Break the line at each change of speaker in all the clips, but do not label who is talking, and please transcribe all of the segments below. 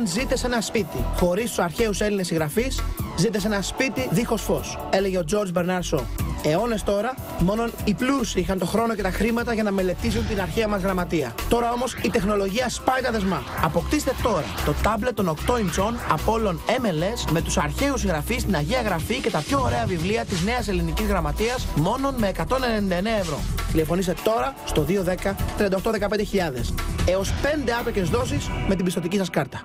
Αν ζείτε σε ένα σπίτι χωρίς τους αρχαίους Έλληνες συγγραφείς, ζείτε σε ένα σπίτι δίχως φως, έλεγε ο George Bernard Shaw. Αιώνες τώρα, μόνο οι πλούσιοι είχαν το χρόνο και τα χρήματα για να μελετήσουν την αρχαία μας γραμματεία. Τώρα όμως η τεχνολογία σπάει τα δεσμά. Αποκτήστε τώρα το τάμπλετ των 8 ιντσών Apollon MLS με τους αρχαίους συγγραφείς, την Αγία Γραφή και τα πιο ωραία βιβλία της νέας ελληνικής γραμματείας μόνον με 199 ευρώ. Τηλεφωνήστε τώρα στο 210 3815.000. Έως 5 άτοκες δόσεις με την πιστωτική σας κάρτα.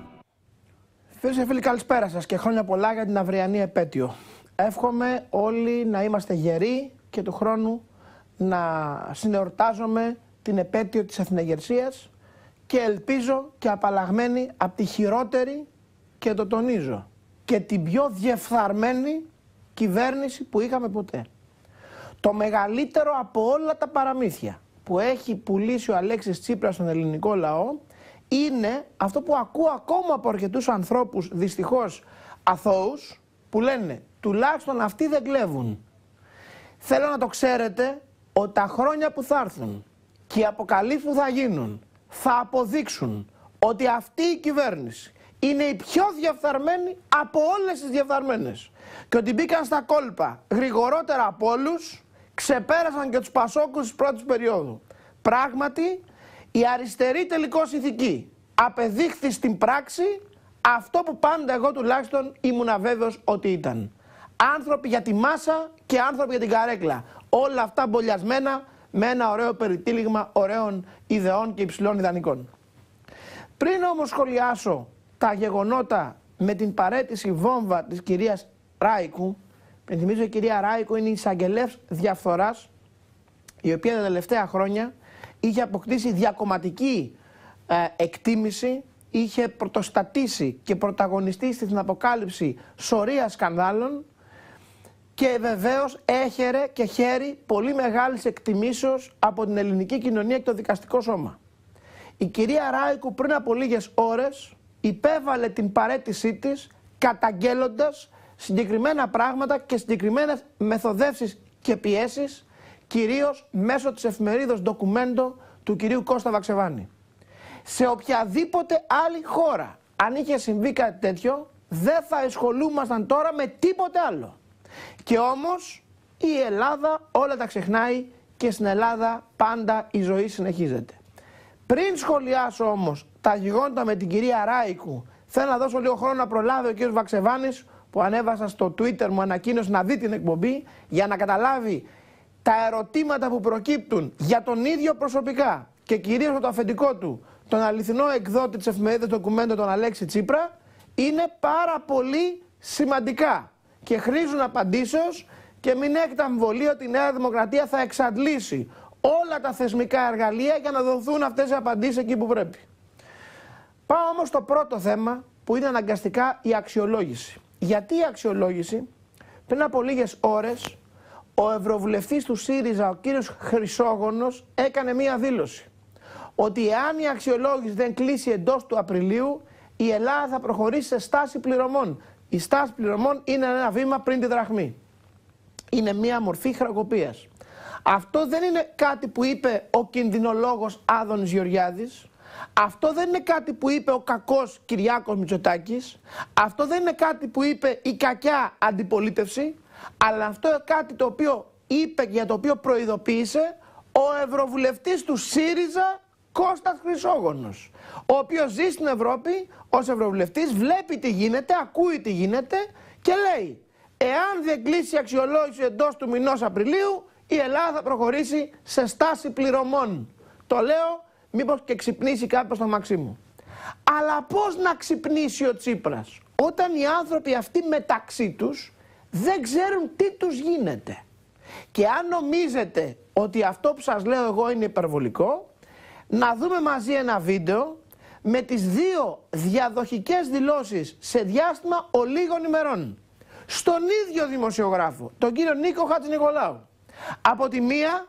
Φίλες και φίλοι, καλησπέρα σας και χρόνια πολλά για την αυριανή επέτειο. Εύχομαι όλοι να είμαστε γεροί και του χρόνου να συνεορτάζουμε την επέτειο της εθνεγερσίας και ελπίζω και απαλλαγμένοι από τη χειρότερη, και το τονίζω, και την πιο διεφθαρμένη κυβέρνηση που είχαμε ποτέ. Το μεγαλύτερο από όλα τα παραμύθια που έχει πουλήσει ο Αλέξης Τσίπρας στον ελληνικό λαό είναι αυτό που ακούω ακόμα από αρκετούς ανθρώπους, δυστυχώς αθώους, που λένε τουλάχιστον αυτοί δεν κλέβουν. Θέλω να το ξέρετε ότι τα χρόνια που θα έρθουν και οι αποκαλύψεις που θα γίνουν θα αποδείξουν ότι αυτή η κυβέρνηση είναι η πιο διαφθαρμένη από όλες τις διαφθαρμένες και ότι μπήκαν στα κόλπα γρηγορότερα από όλους, ξεπέρασαν και τους Πασόκους της πρώτης περίοδου. Πράγματι, η αριστερή τελικώς ηθική απεδείχθη στην πράξη αυτό που πάντα εγώ τουλάχιστον ήμουν αβέβαιος ότι ήταν. Άνθρωποι για τη μάσα και άνθρωποι για την καρέκλα. Όλα αυτά μπολιασμένα με ένα ωραίο περιτύλιγμα ωραίων ιδεών και υψηλών ιδανικών. Πριν όμως σχολιάσω τα γεγονότα με την παραίτηση βόμβα της κυρίας Ράικου, θυμίζω η κυρία Ράικου είναι η εισαγγελέας διαφθοράς, η οποία τα τελευταία χρόνια είχε αποκτήσει διακομματική εκτίμηση, είχε πρωτοστατήσει και πρωταγωνιστεί στην αποκάλυψη σωρία σκανδάλων και βεβαίως έχερε και χαίρει πολύ μεγάλης εκτιμήσεως από την ελληνική κοινωνία και το δικαστικό σώμα. Η κυρία Ράικου πριν από λίγες ώρες υπέβαλε την παραίτησή της καταγγέλλοντας συγκεκριμένα πράγματα και συγκεκριμένες μεθοδεύσεις και πιέσεις, κυρίως μέσω της εφημερίδος Ντοκουμέντο του κυρίου Κώστα Βαξεβάνη. Σε οποιαδήποτε άλλη χώρα, αν είχε συμβεί κάτι τέτοιο, δεν θα ασχολούμασταν τώρα με τίποτε άλλο. Και όμως η Ελλάδα όλα τα ξεχνάει και στην Ελλάδα πάντα η ζωή συνεχίζεται. Πριν σχολιάσω όμως τα γεγονότα με την κυρία Ράικου, θέλω να δώσω λίγο χρόνο να προλάβει ο κύριος Βαξεβάνης, που ανέβασα στο Twitter μου ανακοίνωση να δει την εκπομπή για να καταλάβει τα ερωτήματα που προκύπτουν για τον ίδιο προσωπικά και κυρίως για το αφεντικό του, τον αληθινό εκδότη της εφημερίδας Ντοκουμέντο, τον Αλέξη Τσίπρα, είναι πάρα πολύ σημαντικά και χρήζουν απαντήσεως και μην έχετε αμφιβολία ότι η Νέα Δημοκρατία θα εξαντλήσει όλα τα θεσμικά εργαλεία για να δοθούν αυτές οι απαντήσεις εκεί που πρέπει. Πάω όμως στο πρώτο θέμα που είναι αναγκαστικά η αξιολόγηση. Γιατί η αξιολόγηση? Πριν από λίγες ώρες ο ευρωβουλευτής του ΣΥΡΙΖΑ, ο κύριος Χρυσόγονος, έκανε μία δήλωση ότι εάν η αξιολόγηση δεν κλείσει εντός του Απριλίου, η Ελλάδα θα προχωρήσει σε στάση πληρωμών. Η στάση πληρωμών είναι ένα βήμα πριν τη δραχμή. Είναι μία μορφή χρεοκοπίας. Αυτό δεν είναι κάτι που είπε ο κινδυνολόγος Άδωνης Γεωργιάδης. Αυτό δεν είναι κάτι που είπε ο κακός Κυριάκος Μητσοτάκης. Αυτό δεν είναι κάτι που είπε η κακιά αντιπολίτευση. Αλλά αυτό είναι κάτι το οποίο είπε και για το οποίο προειδοποίησε ο ευρωβουλευτής του ΣΥΡΙΖΑ Κώστας Χρυσόγονος, ο οποίος ζει στην Ευρώπη ως ευρωβουλευτής, βλέπει τι γίνεται, ακούει τι γίνεται και λέει εάν δεν κλείσει η αξιολόγηση εντός του μηνός Απριλίου, η Ελλάδα θα προχωρήσει σε στάση πληρωμών. Το λέω μήπως και ξυπνήσει κάποιος στο Μαξίμου. Αλλά πώς να ξυπνήσει ο Τσίπρας όταν οι άνθρωποι αυτοί μεταξύ τους δεν ξέρουν τι τους γίνεται? Και αν νομίζετε ότι αυτό που σας λέω εγώ είναι υπερβολικό, να δούμε μαζί ένα βίντεο με τις δύο διαδοχικές δηλώσεις σε διάστημα ολίγων ημερών στον ίδιο δημοσιογράφο, τον κύριο Νίκο Χατζηνικολάου. Από τη μία,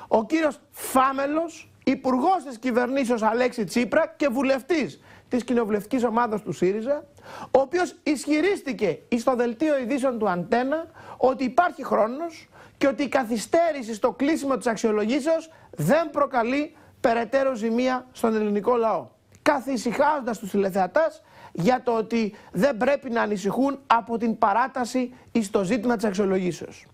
ο κύριος Φάμελος, υπουργός της κυβερνήσεως Αλέξη Τσίπρα και βουλευτής της κοινοβουλευτικής ομάδας του ΣΥΡΙΖΑ, ο οποίος ισχυρίστηκε στο δελτίο ειδήσεων του Αντένα ότι υπάρχει χρόνος και ότι η καθυστέρηση στο κλείσιμο της αξιολογήσεως δεν προκαλεί περαιτέρω ζημία στον ελληνικό λαό, καθησυχάζοντας τους τηλεθεατές για το ότι δεν πρέπει να ανησυχούν από την παράταση στο ζήτημα της αξιολογήσεως.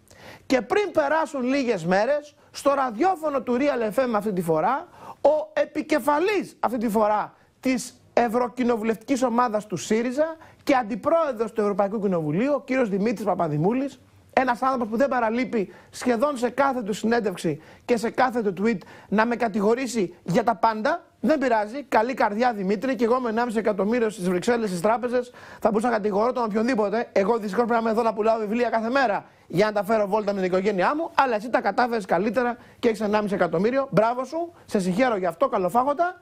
Και πριν περάσουν λίγες μέρες, στο ραδιόφωνο του Real FM αυτή τη φορά, ο επικεφαλής αυτή τη φορά της Ευρωκοινοβουλευτικής ομάδας του ΣΥΡΙΖΑ και αντιπρόεδρος του Ευρωπαϊκού Κοινοβουλίου, ο κύριος Δημήτρης Παπαδημούλης, ένας άνθρωπος που δεν παραλείπει σχεδόν σε κάθε του συνέντευξη και σε κάθε του tweet να με κατηγορήσει για τα πάντα. Δεν πειράζει, καλή καρδιά Δημήτρη, και εγώ με 1,5 εκατομμύριο στις Βρυξέλλες, στις τράπεζες, θα μπορούσα να κατηγορώ τον οποιονδήποτε. Εγώ δυστυχώς πρέπει να είμαι εδώ να πουλάω βιβλία κάθε μέρα για να τα φέρω βόλτα με την οικογένειά μου, αλλά εσύ τα κατάφερες καλύτερα και έχεις 1,5 εκατομμύριο. Μπράβο σου, σε συγχαίρω γι' αυτό, καλοφάγωτα.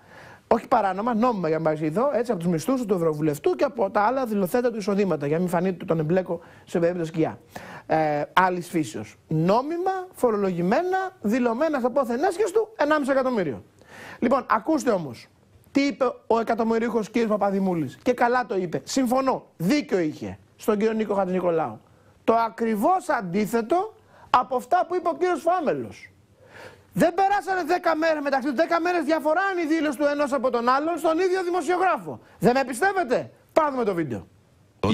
Όχι παράνομα, νόμιμα για να παρεξηγηθώ, έτσι, από τους μισθούς του Ευρωβουλευτού και από τα άλλα δηλωθέντα του εισοδήματα, για να μην φανεί ότι τον εμπλέκω σε περίπτωση σκιά. Άλλης φύσεως. Νόμιμα, φορολογημένα, δηλωμένα στα πόθεν έσχες του, 1,5 εκατομμύριο. Λοιπόν, ακούστε όμως, τι είπε ο εκατομμυρίουχος κύριος Παπαδημούλης. Και καλά το είπε. Συμφωνώ, δίκιο είχε στον κύριο Νίκο Χατζηνικολάου. Το ακριβώς αντίθετο από αυτά που είπε ο κύριος Φάμελος. Δεν περάσανε 10 μέρες μεταξύ του, 10 μέρες διαφορά είναι η δήλωση του ενός από τον άλλον στον ίδιο δημοσιογράφο. Δεν με πιστεύετε? Πάρουμε το βίντεο.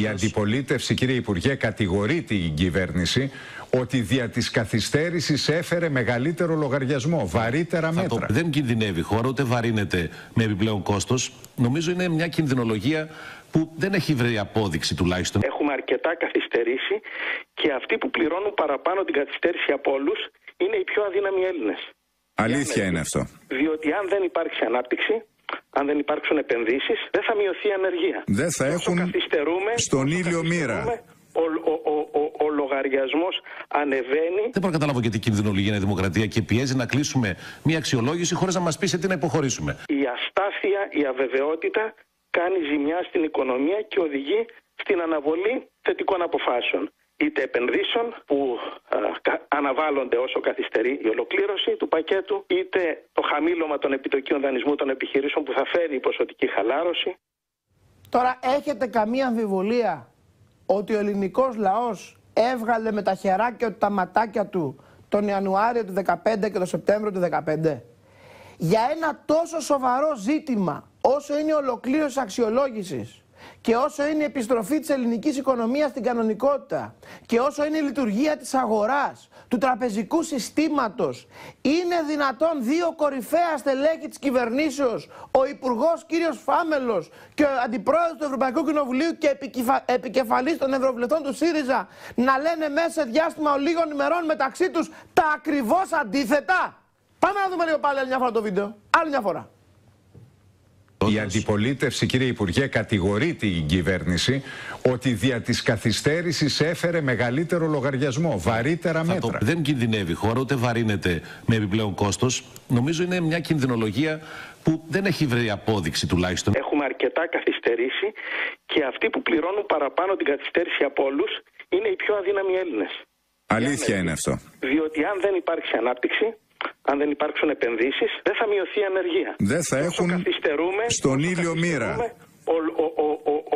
Η αντιπολίτευση, κύριε Υπουργέ, κατηγορεί την κυβέρνηση ότι δια της καθυστέρησης έφερε μεγαλύτερο λογαριασμό, βαρύτερα μέτρα.
Δεν κινδυνεύει η χώρα, ούτε βαρύνεται με επιπλέον κόστος. Νομίζω είναι μια κινδυνολογία που δεν έχει βρει απόδειξη τουλάχιστον.
Έχουμε αρκετά καθυστερήσει και αυτοί που πληρώνουν παραπάνω την καθυστέρηση από όλους είναι οι πιο αδύναμοι Έλληνες.
Αλήθεια είναι αυτό.
Διότι αν δεν υπάρξει ανάπτυξη, αν δεν υπάρξουν επενδύσεις, δεν θα μειωθεί η ανεργία.
Δεν θα έχουν στον ήλιο μοίρα.
Ο λογαριασμός ανεβαίνει.
Δεν μπορώ να καταλάβω γιατί κινδυνολογεί η Δημοκρατία και πιέζει να κλείσουμε μια αξιολόγηση χωρίς να μας πει σε τι να υποχωρήσουμε.
Η αστάθεια, η αβεβαιότητα κάνει ζημιά στην οικονομία και οδηγεί στην αναβολή θετικών αποφάσεων. Είτε επενδύσεων που αναβάλλονται όσο καθυστερεί η ολοκλήρωση του πακέτου, είτε το χαμήλωμα των επιτοκίων δανεισμού των επιχειρήσεων που θα φέρει η ποσοτική χαλάρωση.
Τώρα έχετε καμία αμφιβολία ότι ο ελληνικός λαός έβγαλε με τα χεράκια του τα ματάκια του τον Ιανουάριο του 2015 και τον Σεπτέμβριο του 2015 για ένα τόσο σοβαρό ζήτημα όσο είναι η ολοκλήρωση αξιολόγησης και όσο είναι η επιστροφή της ελληνικής οικονομίας στην κανονικότητα και όσο είναι η λειτουργία της αγοράς, του τραπεζικού συστήματος, είναι δυνατόν δύο κορυφαία στελέχη της κυβερνήσεως, ο Υπουργός κύριος Φάμελος και ο Αντιπρόεδρος του Ευρωπαϊκού Κοινοβουλίου και επικεφαλής των Ευρωβουλευτών του ΣΥΡΙΖΑ, να λένε μέσα σε διάστημα λίγων ημερών μεταξύ τους τα ακριβώς αντίθετα? Πάμε να δούμε λίγο πάλι άλλη μια φορά το βίντεο. Άλλη μια φορά.
Η αντιπολίτευση, κύριε Υπουργέ, κατηγορεί την κυβέρνηση ότι δια της καθυστέρησης έφερε μεγαλύτερο λογαριασμό, βαρύτερα μέτρα.
Δεν κινδυνεύει η χώρα, ούτε βαρύνεται με επιπλέον κόστος. Νομίζω είναι μια κινδυνολογία που δεν έχει βρει απόδειξη τουλάχιστον.
Έχουμε αρκετά καθυστερήσει και αυτοί που πληρώνουν παραπάνω την καθυστέρηση από όλους είναι οι πιο αδύναμοι Έλληνες.
Αλήθεια είναι αυτό.
Διότι αν δεν υπάρξει ανάπτυξη, αν δεν υπάρξουν επενδύσεις, δεν θα μειωθεί η ανεργία.
Δεν θα έχουν στον ήλιο μοίρα.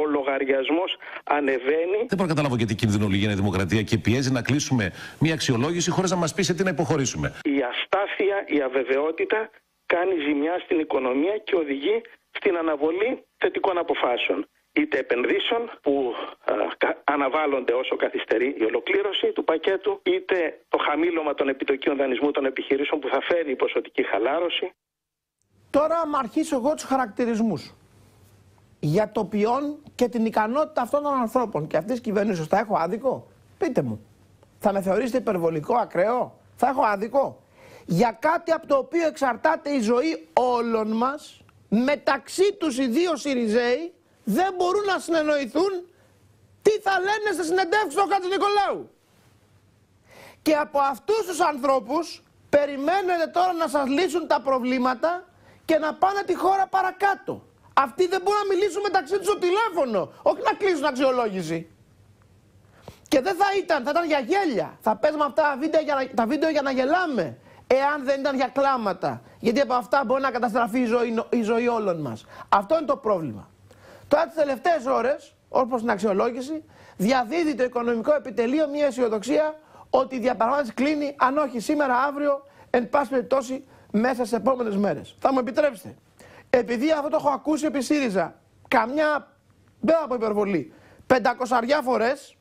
Ο λογαριασμός ανεβαίνει.
Δεν μπορώ να καταλάβω γιατί κινδυνολογεί η Δημοκρατία και πιέζει να κλείσουμε μια αξιολόγηση χωρίς να μας πει σε τι να υποχωρήσουμε.
Η αστάθεια, η αβεβαιότητα κάνει ζημιά στην οικονομία και οδηγεί στην αναβολή θετικών αποφάσεων. Είτε επενδύσεων που αναβάλλονται όσο καθυστερεί η ολοκλήρωση του πακέτου, είτε το χαμήλωμα των επιτοκίων δανεισμού των επιχειρήσεων που θα φέρει η ποσοτική χαλάρωση.
Τώρα άμα αρχίσω εγώ τους χαρακτηρισμούς για το ποιόν και την ικανότητα αυτών των ανθρώπων και αυτής της κυβέρνησης, θα έχω άδικο? Πείτε μου. Θα με θεωρήσετε υπερβολικό, ακραίο? Θα έχω άδικο? Για κάτι από το οποίο εξαρτάται η ζωή όλων μας, μεταξύ τους οι δύο ΣΥΡΙΖΕΙ δεν μπορούν να συνεννοηθούν τι θα λένε στις συνεντεύξεις του Χατζηνικολάου. Και από αυτούς τους ανθρώπους περιμένετε τώρα να σας λύσουν τα προβλήματα και να πάνε τη χώρα παρακάτω. Αυτοί δεν μπορούν να μιλήσουν μεταξύ τους στο τηλέφωνο, όχι να κλείσουν αξιολόγηση. Και δεν θα ήταν για γέλια. Θα παίζουμε αυτά τα βίντεο για να γελάμε, εάν δεν ήταν για κλάματα. Γιατί από αυτά μπορεί να καταστραφεί η ζωή όλων μας. Αυτό είναι το πρόβλημα. Τώρα τις τελευταίες ώρες, ως προς την αξιολόγηση, διαδίδει το οικονομικό επιτελείο μια αισιοδοξία ότι η διαπραγμάτευση κλείνει, αν όχι σήμερα, αύριο, εν πάση περιπτώσει μέσα στις επόμενες μέρες. Θα μου επιτρέψετε, επειδή αυτό το έχω ακούσει επί ΣΥΡΙΖΑ καμιά δεν θα πω υπερβολή, 500 φορές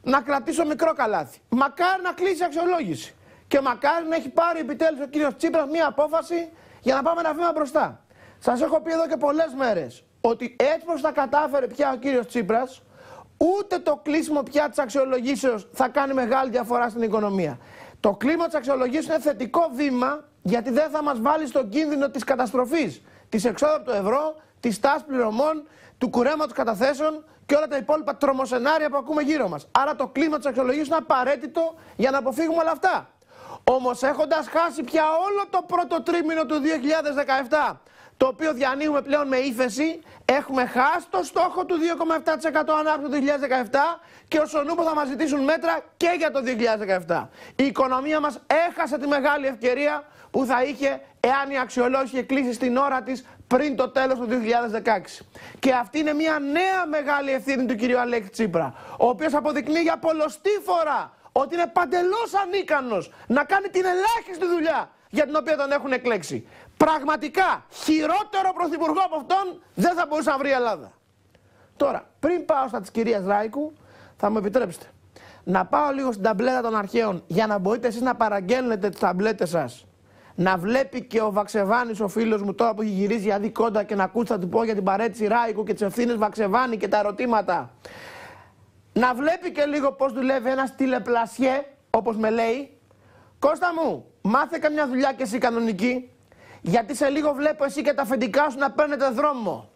να κρατήσω μικρό καλάθι. Μακάρι να κλείσει η αξιολόγηση. Και μακάρι να έχει πάρει επιτέλους ο κύριος Τσίπρας μία απόφαση για να πάμε ένα βήμα μπροστά. Σας έχω πει εδώ και πολλές μέρες ότι έτσι πως τα κατάφερε πια ο κύριος Τσίπρας, ούτε το κλείσιμο πια της αξιολογήσεως θα κάνει μεγάλη διαφορά στην οικονομία. Το κλίμα της αξιολογήσεως είναι θετικό βήμα, γιατί δεν θα μας βάλει στον κίνδυνο της καταστροφής, της εξόδου από το ευρώ, της τάσης πληρωμών, του κουρέματος καταθέσεων και όλα τα υπόλοιπα τρομοσενάρια που ακούμε γύρω μας. Άρα το κλίμα της αξιολογήσεως είναι απαραίτητο για να αποφύγουμε όλα αυτά. Όμως έχοντας χάσει πια όλο το πρώτο τρίμηνο του 2017, το οποίο διανύουμε πλέον με ύφεση, έχουμε χάσει το στόχο του 2,7% ανάπτυξη το 2017 και ως ο νούπο θα μας ζητήσουν μέτρα και για το 2017. Η οικονομία μας έχασε τη μεγάλη ευκαιρία που θα είχε εάν η αξιολόγηση είχε κλείσει στην ώρα της πριν το τέλος του 2016. Και αυτή είναι μια νέα μεγάλη ευθύνη του κυρίου Αλέξη Τσίπρα, ο οποίος αποδεικνύει για πολλοστή φορά ότι είναι παντελώς ανίκανος να κάνει την ελάχιστη δουλειά για την οποία τον έχουν εκλέξει. Πραγματικά, χειρότερο πρωθυπουργό από αυτόν δεν θα μπορούσε να βρει η Ελλάδα. Τώρα, πριν πάω στα της κυρίας Ράικου, θα μου επιτρέψετε να πάω λίγο στην ταμπλέτα των αρχαίων για να μπορείτε εσείς να παραγγέλνετε τις ταμπλέτες σας. Να βλέπει και ο Βαξεβάνης, ο φίλος μου, τώρα που έχει γυρίσει για δει κόντα και να ακούσει, θα του πω για την παρέτηση Ράικου και τις ευθύνες Βαξεβάνη και τα ερωτήματα. Να βλέπει και λίγο πώς δουλεύει ένας τηλεπλασιέ, όπως με λέει. Κώστα μου, μάθε καμιά δουλειά και εσύ κανονική, γιατί σε λίγο βλέπω εσύ και τα αφεντικά σου να παίρνετε δρόμο.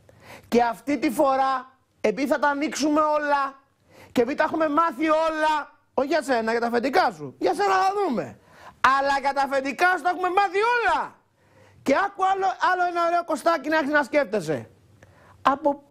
Και αυτή τη φορά, επειδή θα τα ανοίξουμε όλα και επειδή τα έχουμε μάθει όλα, όχι για σένα, για τα αφεντικά σου, για σένα θα δούμε, αλλά για τα αφεντικά σου τα έχουμε μάθει όλα. Και άκου άλλο ένα ωραίο κοστάκι να έχεις να σκέφτεσαι. Από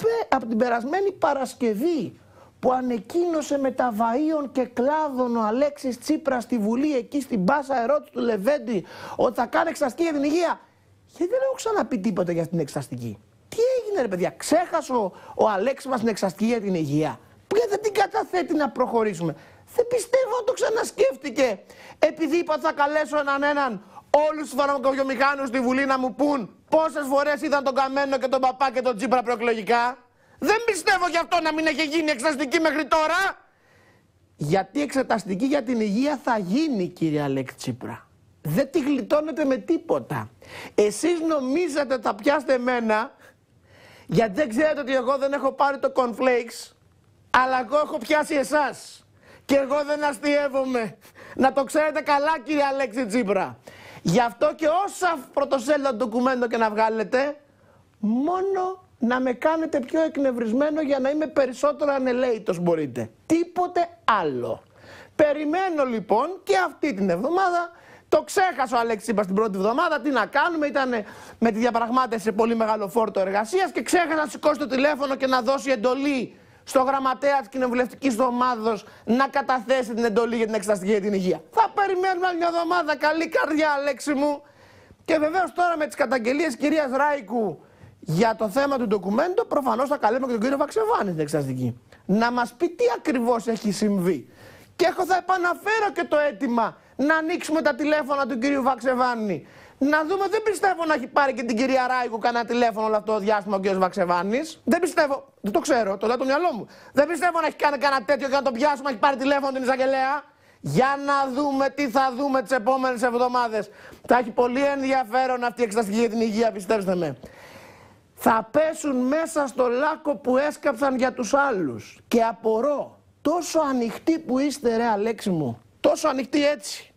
την περασμένη Παρασκευή, που ανεκοίνωσε με τα βαΐων και κλάδων ο Αλέξης Τσίπρας στη Βουλή, εκεί στην πάσα ερώτηση του Λεβέντη, ότι θα κάνει εξεταστική για την υγεία. Γιατί δεν έχω ξαναπεί τίποτα για την εξεταστική. Τι έγινε ρε παιδιά, ξέχασε ο Αλέξης μας την εξεταστική για την υγεία. Γιατί δεν την καταθέτει να προχωρήσουμε. Δεν πιστεύω ότι το ξανασκέφτηκε. Επειδή είπα ότι θα καλέσω έναν όλους τους φαρμακοβιομηχάνους στη Βουλή να μου πούν πόσες φορές είδαν τον Καμένο και τον Παπά και τον Τσίπρα προεκλογικά. Δεν πιστεύω γι' αυτό να μην έχει γίνει εξεταστική μέχρι τώρα. Γιατί εξεταστική για την υγεία θα γίνει, κύριε Αλέξη Τσίπρα. Δεν τη γλιτώνετε με τίποτα. Εσείς νομίζετε ότι θα πιάσετε εμένα, γιατί δεν ξέρετε ότι εγώ δεν έχω πάρει το cornflakes, αλλά εγώ έχω πιάσει εσάς. Και εγώ δεν αστειεύομαι. Να το ξέρετε καλά, κύριε Αλέξη Τσίπρα. Γι' αυτό και όσα πρωτοσέλιδα ντοκουμέντο και να βγάλετε, μόνο να με κάνετε πιο εκνευρισμένο για να είμαι περισσότερο ανελαίητος μπορείτε. Τίποτε άλλο. Περιμένω λοιπόν και αυτή την εβδομάδα. Το ξέχασε ο Αλέξης Τσίπρας την πρώτη εβδομάδα. Τι να κάνουμε, ήταν με τη διαπραγμάτευση σε πολύ μεγάλο φόρτο εργασίας και ξέχασε να σηκώσει το τηλέφωνο και να δώσει εντολή στο γραμματέα της κοινοβουλευτικής ομάδος να καταθέσει την εντολή για την εξεταστική για την υγεία. Θα περιμένουμε άλλη μια εβδομάδα. Καλή καρδιά, Αλέξη μου. Και βεβαίως τώρα με τις καταγγελίες κυρίας Ράικου για το θέμα του ντοκουμέντο, προφανώς θα καλέσουμε και τον κύριο Βαξεβάνη στην εξεταστική. Να μας πει τι ακριβώς έχει συμβεί. Και θα επαναφέρω και το αίτημα να ανοίξουμε τα τηλέφωνα του κυρίου Βαξεβάνη. Να δούμε, δεν πιστεύω να έχει πάρει και την κυρία Ράικου κανένα τηλέφωνο όλο αυτό το διάστημα ο κύριος Βαξεβάνης. Δεν πιστεύω, δεν το ξέρω, το λέω το μυαλό μου. Δεν πιστεύω να έχει κάνει κανένα τέτοιο και να τον πιάσουμε, να έχει πάρει τηλέφωνο την εισαγγελέα. Για να δούμε τι θα δούμε τις επόμενες εβδομάδες. Θα έχει πολύ ενδιαφέρον αυτή η εξεταστική για την υγεία, πιστέψτε με. Θα πέσουν μέσα στο λάκκο που έσκαψαν για τους άλλους. Και απορώ, τόσο ανοιχτοί που είστε ρε Αλέξη μου, τόσο ανοιχτοί έτσι,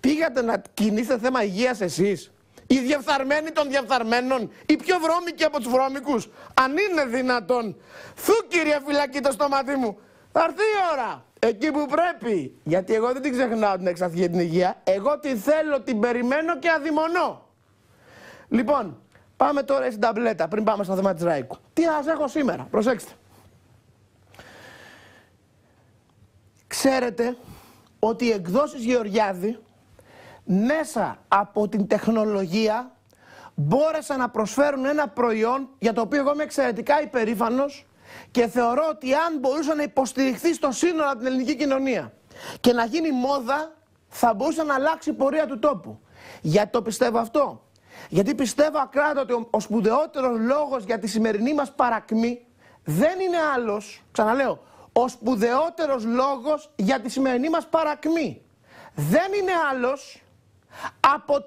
πήγατε να κινήσετε θέμα υγείας εσείς, οι διεφθαρμένοι των διεφθαρμένων, οι πιο βρώμικοι από τους βρώμικους, αν είναι δυνατόν. Θου κύριε φυλακή το στόματί μου, θα έρθει η ώρα, εκεί που πρέπει. Γιατί εγώ δεν την ξεχνάω την εξεταστική για την υγεία, εγώ τη θέλω, την περιμένω και αδειμονώ. Λοιπόν, πάμε τώρα στην ταμπλέτα, πριν πάμε στο θέμα της Ράικου. Τι θα σας έχω σήμερα, προσέξτε. Ξέρετε ότι οι εκδόσεις Γεωργιάδη μέσα από την τεχνολογία μπόρεσαν να προσφέρουν ένα προϊόν για το οποίο εγώ είμαι εξαιρετικά υπερήφανος και θεωρώ ότι αν μπορούσε να υποστηριχθεί στο σύνολο από την ελληνική κοινωνία και να γίνει μόδα, θα μπορούσε να αλλάξει η πορεία του τόπου. Γιατί το πιστεύω αυτό? Γιατί πιστεύω ακράδαντα ότι ο σπουδαιότερος λόγος για τη σημερινή μας παρακμή δεν είναι άλλος, ξαναλέω, ο σπουδαιότερος λόγος για τη σημερινή μας παρακμή. Δεν είναι άλλος από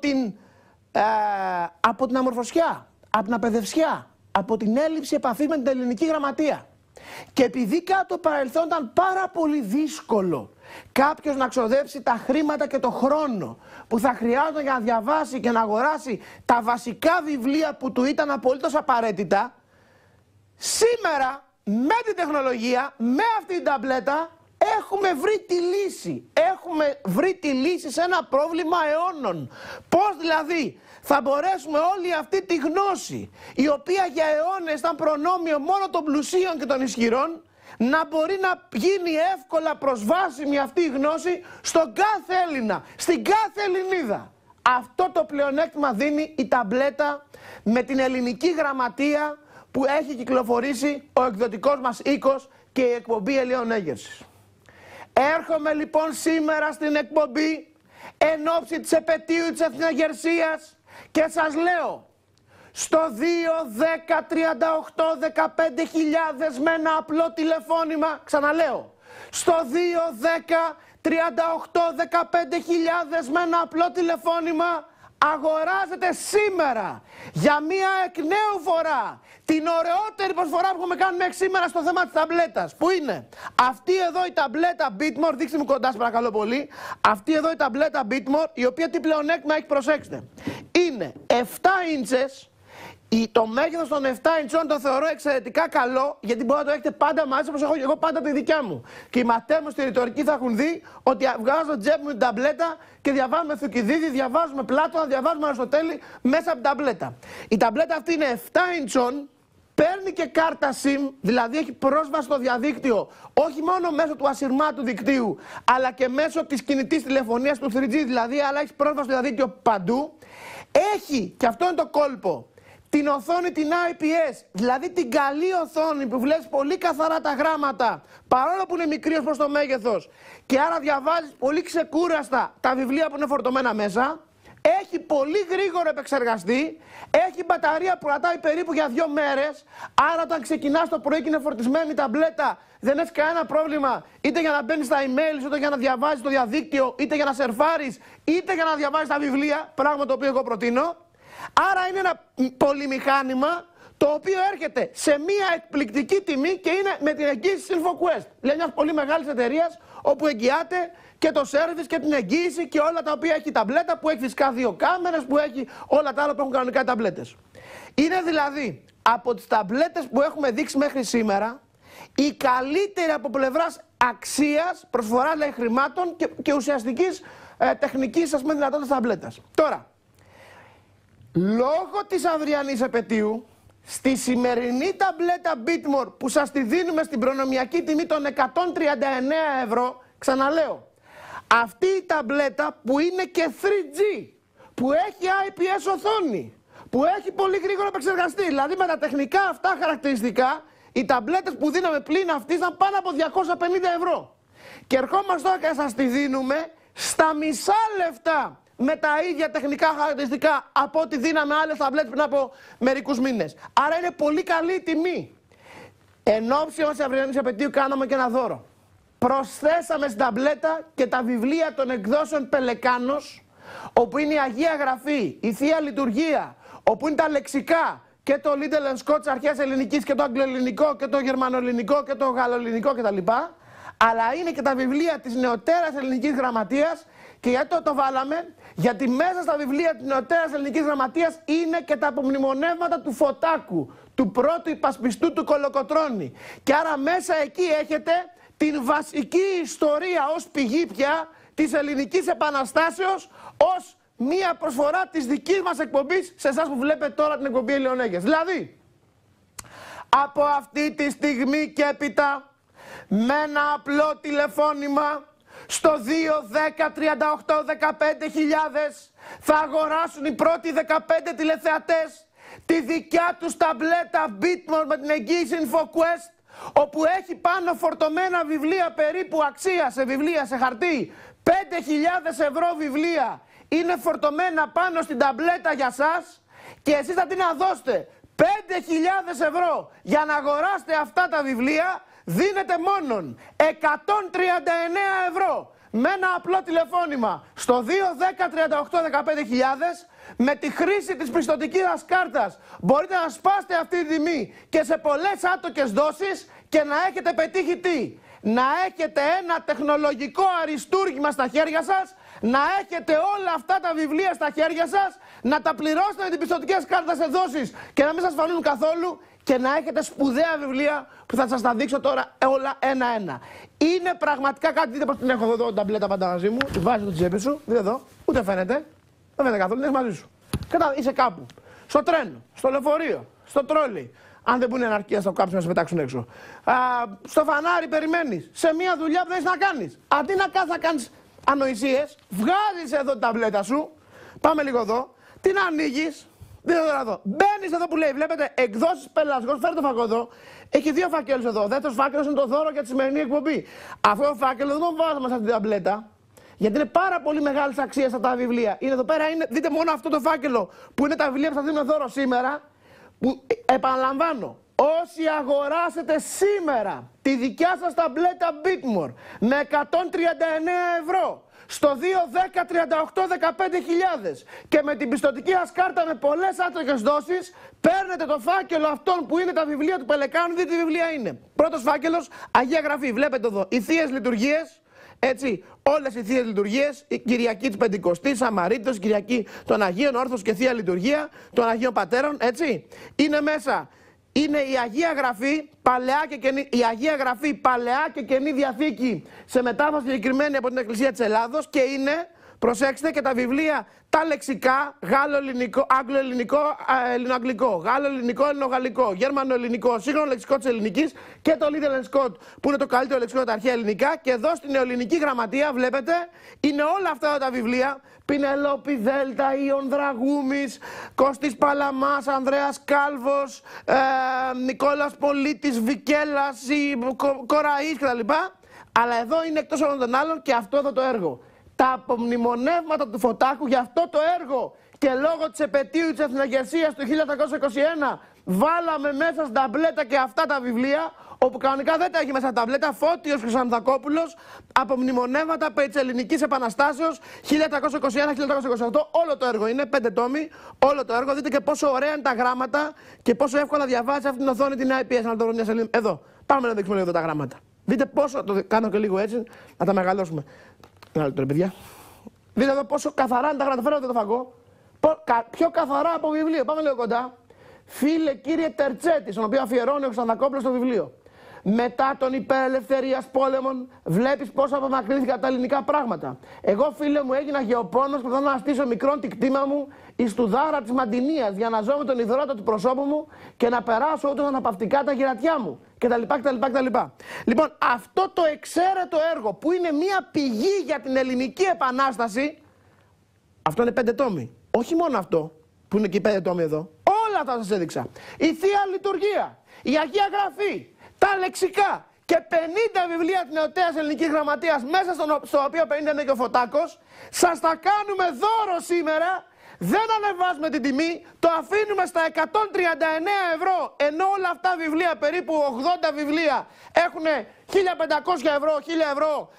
την αμορφωσιά, από την απαιδευσιά, από την έλλειψη επαφή με την ελληνική γραμματεία. Και επειδή κάτω το παρελθόν ήταν πάρα πολύ δύσκολο κάποιος να ξοδέψει τα χρήματα και το χρόνο που θα χρειάζονταν για να διαβάσει και να αγοράσει τα βασικά βιβλία που του ήταν απολύτως απαραίτητα, σήμερα με την τεχνολογία, με αυτή την ταμπλέτα, έχουμε βρει τη λύση. Έχουμε βρει τη λύση σε ένα πρόβλημα αιώνων. Πώς δηλαδή θα μπορέσουμε όλη αυτή τη γνώση, η οποία για αιώνες ήταν προνόμιο μόνο των πλουσίων και των ισχυρών, να μπορεί να γίνει εύκολα προσβάσιμη αυτή η γνώση στον κάθε Έλληνα, στην κάθε Ελληνίδα. Αυτό το πλεονέκτημα δίνει η ταμπλέτα με την ελληνική γραμματεία που έχει κυκλοφορήσει ο εκδοτικός μας οίκος και η εκπομπή Ελαιών Έγερσης. Έρχομαι λοιπόν σήμερα στην εκπομπή εν ώψη της επετείου της Εθνογερσίας και σας λέω, στο 2-10-38-15.000 με ένα απλό τηλεφώνημα, ξαναλέω, στο 2-10-38-15.000 με ένα απλό τηλεφώνημα αγοράζετε σήμερα για μία εκ νέου φορά την ωραιότερη προσφορά που έχουμε κάνει μέχρι σήμερα στο θέμα της ταμπλέτας, που είναι αυτή εδώ η ταμπλέτα Bitmor, δείξτε μου κοντά σας παρακαλώ πολύ, αυτή εδώ η ταμπλέτα Bitmor, η οποία τι πλεονέκτημα έχει, προσέξτε, είναι 7 ίντσες. Το μέγεθος των 7 ιντσών το θεωρώ εξαιρετικά καλό, γιατί μπορείτε να το έχετε πάντα μαζί, όπως έχω εγώ πάντα τη δικιά μου. Και οι μαθητές μου στη ρητορική θα έχουν δει ότι βγάζω το τσέπ μου την ταμπλέτα και διαβάζουμε Θουκυδίδη, διαβάζουμε Πλάτωνα, διαβάζουμε Αριστοτέλη μέσα από την ταμπλέτα. Η ταμπλέτα αυτή είναι 7 ιντσών, παίρνει και κάρτα SIM, δηλαδή έχει πρόσβαση στο διαδίκτυο, όχι μόνο μέσω του ασυρμάτου δικτύου, αλλά και μέσω της κινητής τηλεφωνίας του 3G, δηλαδή, αλλά έχει πρόσβαση στο διαδίκτυο παντού. Έχει, και αυτό είναι το κόλπο, την οθόνη την IPS, δηλαδή την καλή οθόνη που βλέπεις πολύ καθαρά τα γράμματα, παρόλο που είναι μικρή ως προς το μέγεθος, και άρα διαβάζεις πολύ ξεκούραστα τα βιβλία που είναι φορτωμένα μέσα. Έχει πολύ γρήγορο επεξεργαστή, έχει μπαταρία που κρατάει περίπου για 2 μέρες, άρα όταν ξεκινάς το πρωί και είναι φορτισμένη η ταμπλέτα, δεν έχει κανένα πρόβλημα, είτε για να μπαίνεις στα email, είτε για να διαβάζεις το διαδίκτυο, είτε για να σερφάρεις, είτε για να διαβάζεις τα βιβλία, πράγμα το οποίο εγώ προτείνω. Άρα είναι ένα πολυμηχάνημα το οποίο έρχεται σε μια εκπληκτική τιμή και είναι με την εγγύηση της InfoQuest. Δηλαδή μιας πολύ μεγάλης εταιρείας όπου εγγυάται και το service και την εγγύηση και όλα τα οποία έχει η ταμπλέτα, που έχει φυσικά 2 κάμερες, που έχει όλα τα άλλα που έχουν κανονικά οι ταμπλέτες. Είναι δηλαδή από τις ταμπλέτες που έχουμε δείξει μέχρι σήμερα η καλύτερη από πλευράς αξίας, προσφοράς δηλαδή χρημάτων και ουσιαστικής τεχνικής δυνατότητας ταμπλέτας. Τώρα, λόγω της αυριανής επετείου, στη σημερινή ταμπλέτα Bitmor που σας τη δίνουμε στην προνομιακή τιμή των 139 ευρώ, ξαναλέω, αυτή η ταμπλέτα που είναι και 3G, που έχει IPS οθόνη, που έχει πολύ γρήγορο επεξεργαστή, δηλαδή με τα τεχνικά αυτά χαρακτηριστικά, οι ταμπλέτες που δίναμε πλην αυτής ήταν πάνω από 250 ευρώ. Και ερχόμαστε τώρα και σας τη δίνουμε στα μισά λεφτά, με τα ίδια τεχνικά χαρακτηριστικά από ό,τι δίναμε άλλες ταμπλέτες πριν από μερικούς μήνες. Άρα είναι πολύ καλή η τιμή. Εν ώψη όμως της αυριανής επετείου κάναμε και ένα δώρο. Προσθέσαμε στην ταμπλέτα και τα βιβλία των εκδόσεων Πελεκάνος, όπου είναι η Αγία Γραφή, η Θεία Λειτουργία, όπου είναι τα λεξικά και το Little and Scotch αρχαίας ελληνικής και το αγγλοελληνικό και το γερμανοελληνικό και το γαλλοελληνικό κτλ. Αλλά είναι και τα βιβλία της νεωτέρας ελληνικής γραμματείας. Και γιατί το βάλαμε? Γιατί μέσα στα βιβλία της νεωτέρας ελληνικής γραμματείας είναι και τα απομνημονεύματα του Φωτάκου, του πρώτου υπασπιστού του Κολοκοτρώνη. Και άρα μέσα εκεί έχετε την βασική ιστορία ως πηγή πια της ελληνικής επαναστάσεως, ως μία προσφορά της δικής μας εκπομπής σε εσάς που βλέπετε τώρα την εκπομπή Ελαιών Έγερσης. Δηλαδή, από αυτή τη στιγμή και έπειτα, με ένα απλό τηλεφώνημα, στο 2-10-38-15.000 θα αγοράσουν οι πρώτοι 15 τηλεθεατές τη δικιά τους ταμπλέτα Bitmor με την εγγύηση InfoQuest, όπου έχει πάνω φορτωμένα βιβλία περίπου αξία σε βιβλία, σε χαρτί, 5.000 ευρώ βιβλία είναι φορτωμένα πάνω στην ταμπλέτα για σας, και εσείς θα την δώσετε 5.000 ευρώ για να αγοράσετε αυτά τα βιβλία δίνετε μόνον 139 ευρώ με ένα απλό τηλεφώνημα στο 210-38-15.000. Με τη χρήση της πιστωτικής σας κάρτας μπορείτε να σπάσετε αυτή τη τιμή και σε πολλές άτοκες δόσεις και να έχετε πετύχει τι? Να έχετε ένα τεχνολογικό αριστούργημα στα χέρια σας, να έχετε όλα αυτά τα βιβλία στα χέρια σας, να τα πληρώσετε με την πιστωτική σας κάρτα σε δόσεις και να μην σας φανούν καθόλου και να έχετε σπουδαία βιβλία που θα σας τα δείξω τώρα όλα ένα-ένα. Είναι πραγματικά κάτι, δείτε πως την έχω εδώ την ταμπλέτα πάντα μαζί μου, τη βάζεις στο τσέπη σου, δείτε εδώ, ούτε φαίνεται. Δεν φαίνεται καθόλου, είναι μαζί σου. Είσαι κάπου. Στο τρένο, στο λεωφορείο, στο τρόλι. Αν δεν πούνε αναρχία στο κάψιμο να σε πετάξουν έξω. Στο φανάρι περιμένεις. Σε μια δουλειά που δεν έχεις να κάνεις. Αντί να κάθεις να κάνεις ανοησίες, βγάζεις εδώ την ταμπλέτα σου. Πάμε λίγο εδώ. Την ανοίγεις. Δείτε τώρα εδώ. Μπαίνεις εδώ που λέει, βλέπετε, εκδόσεις πελασγός. Φέρε το φάκελο εδώ. Έχει δύο φάκελους εδώ. Ο δεύτερος φάκελος είναι το δώρο για τη σημερινή εκπομπή. Αυτό το φάκελο δεν τον βάζουμε σε αυτή την ταμπλέτα. Γιατί είναι πάρα πολύ μεγάλη αξία αυτά τα βιβλία. Είναι εδώ πέρα, δείτε μόνο αυτό το φάκελο που είναι τα βιβλία που θα δίνουμε δώρο σήμερα. Που επαναλαμβάνω, όσοι αγοράσετε σήμερα τη δικιά σας ταμπλέτα Bitmore με 139 ευρώ στο 210-38-15.000 και με την πιστωτική σας κάρτα με πολλές άτοκες δόσεις, παίρνετε το φάκελο αυτόν που είναι τα βιβλία του Πελεκάνου. Δείτε τι βιβλία είναι. Πρώτος φάκελος, Αγία Γραφή. Βλέπετε εδώ, οι Θείες Λειτουργίες. Έτσι, όλες οι Θείες Λειτουργίες, η Κυριακή της Πεντηκοστής, Σαμαρίτος, Κυριακή των Αγίων, Όρθος και Θεία Λειτουργία των Αγίων Πατέρων, έτσι. Είναι μέσα, είναι η Αγία Γραφή, Παλαιά και Καινή, η Αγία Γραφή, Παλαιά και Καινή Διαθήκη, σε μετάφραση συγκεκριμένη από την Εκκλησία της Ελλάδος και είναι, προσέξτε, και τα βιβλία, τα λεξικά, Γάλλο-ελληνικό, Άγγλο-ελληνικό, Ελληνοαγγλικό, Γάλλο-ελληνικό, Ελληνογαλλικό, Γερμανο-ελληνικό, σύγχρονο λεξικό της ελληνικής και το Little and Scott που είναι το καλύτερο λεξικό τα αρχαία ελληνικά. Και εδώ στην νεοελληνική γραμματεία βλέπετε είναι όλα αυτά τα βιβλία. Πινελόπη Δέλτα, Ιων Δραγούμης, Κώστης Παλαμάς, Ανδρέας Κάλβος, Νικόλας Πολίτης, Βικέλας, Κοραής κτλ. Αλλά εδώ είναι εκτός όλων των άλλων και αυτό εδώ το έργο. Τα απομνημονεύματα του Φωτάκου για αυτό το έργο και λόγω της επετείου της Εθνογερσίας του 1821 βάλαμε μέσα στην ταμπλέτα και αυτά τα βιβλία, όπου κανονικά δεν τα έχει μέσα στην ταμπλέτα. Φώτιος Χρυσανθακόπουλος, απομνημονεύματα περί της Ελληνικής Επαναστάσεως 1821-1828. Όλο το έργο είναι 5 τόμοι. Όλο το έργο. Δείτε και πόσο ωραία είναι τα γράμματα και πόσο εύκολα διαβάζει αυτή την οθόνη την IPS. Να το δω μια σελίδα. Εδώ. Πάμε να δείξουμε λίγο εδώ τα γράμματα. Δείτε πόσο. Το κάνω και λίγο έτσι, να τα μεγαλώσουμε. Ένα λεπτό, παιδιά. Δείτε εδώ πόσο καθαρά είναι τα γράμματα. Φέρετε το φαγό. Πιο καθαρά από βιβλίο. Πάμε λίγο κοντά. Φίλε κύριε Τερτσέτη, στον οποίο αφιερώνει ο Χρυσανθακόπουλος το βιβλίο. Μετά τον υπερελευθερίας πόλεμων, βλέπεις πώς απομακρύνθηκαν τα ελληνικά πράγματα. Εγώ, φίλε μου, έγινα γεωπόνος και θέλω να στήσω μικρόν την κτήμα μου εις του δάρα της Μαντινίας για να ζω με τον υδρότα του προσώπου μου και να περάσω ούτως αναπαυτικά τα γυρατιά μου. Κτλ. Λοιπόν, αυτό το εξαίρετο έργο που είναι μια πηγή για την ελληνική επανάσταση, αυτό είναι 5 τόμοι. Όχι μόνο αυτό που είναι και οι 5 τόμοι εδώ. Όλα αυτά σας έδειξα. Η Θεία Λειτουργία, η Αγία Γραφή, τα λεξικά και 50 βιβλία της νεωτέας ελληνικής γραμματείας μέσα στο οποίο 50 είναι και ο Φωτάκος. Σας τα κάνουμε δώρο σήμερα. Δεν ανεβάζουμε την τιμή, το αφήνουμε στα 139 ευρώ, ενώ όλα αυτά βιβλία, περίπου 80 βιβλία, έχουν 1.500 ευρώ, 1.000 ευρώ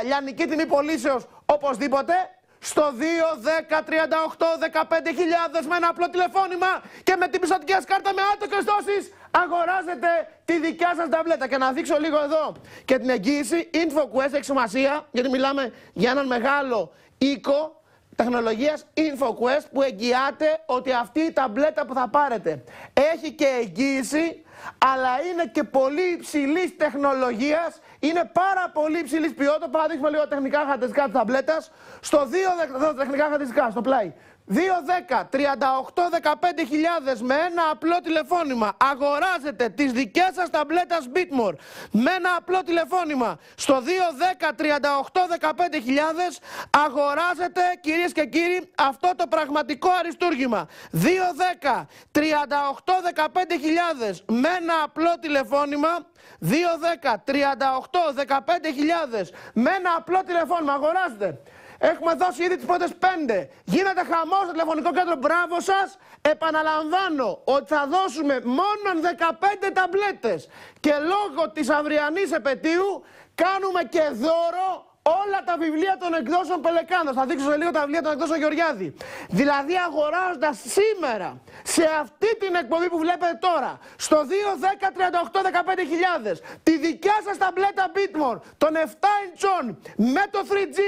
λιανική τιμή πωλήσεως οπωσδήποτε. Στο 210-38-15.000 με ένα απλό τηλεφώνημα και με την πιστωτική σας κάρτα με άτοκες δόσεις αγοράζετε τη δικιά σας ταμπλέτα. Και να δείξω λίγο εδώ και την εγγύηση. InfoQuest έχει σημασία, γιατί μιλάμε για έναν μεγάλο οίκο τεχνολογίας InfoQuest που εγγυάται ότι αυτή η ταμπλέτα που θα πάρετε έχει και εγγύηση, αλλά είναι και πολύ υψηλής τεχνολογίας, είναι πάρα πολύ υψηλής ποιότητα. Πάμε να δείξουμε λίγο τεχνικά χαρακτηριστικά της ταμπλέτας. Στο 210, τεχνικά χαρακτηριστικά, στο πλάι. 210-38-15.000 με ένα απλό τηλεφώνημα αγοράζετε τις δικές σας ταμπλέτας Bitmore με ένα απλό τηλεφώνημα. Στο 210-38-15.000 αγοράζετε, κυρίες και κύριοι, αυτό το πραγματικό αριστούργημα. 210-38-15.000 με ένα απλό τηλεφώνημα. 210-38-15.000 με ένα απλό τηλεφώνημα αγοράζετε Έχουμε δώσει ήδη τις πρώτες 5. Γίνεται χαμός στο τηλεφωνικό κέντρο. Μπράβο σας. Επαναλαμβάνω ότι θα δώσουμε μόνο 15 ταμπλέτες. Και λόγω της αυριανής επετείου κάνουμε και δώρο όλα τα βιβλία των εκδόσεων Πελεκάνος. Θα δείξω σε λίγο τα βιβλία των εκδόσεων Γεωργιάδη. Δηλαδή αγοράζοντας σήμερα σε αυτή την εκπομπή που βλέπετε τώρα, στο 2-10-38-15.000, τη δικιά σας ταμπλέτα Bitmore των 7 inch με το 3G,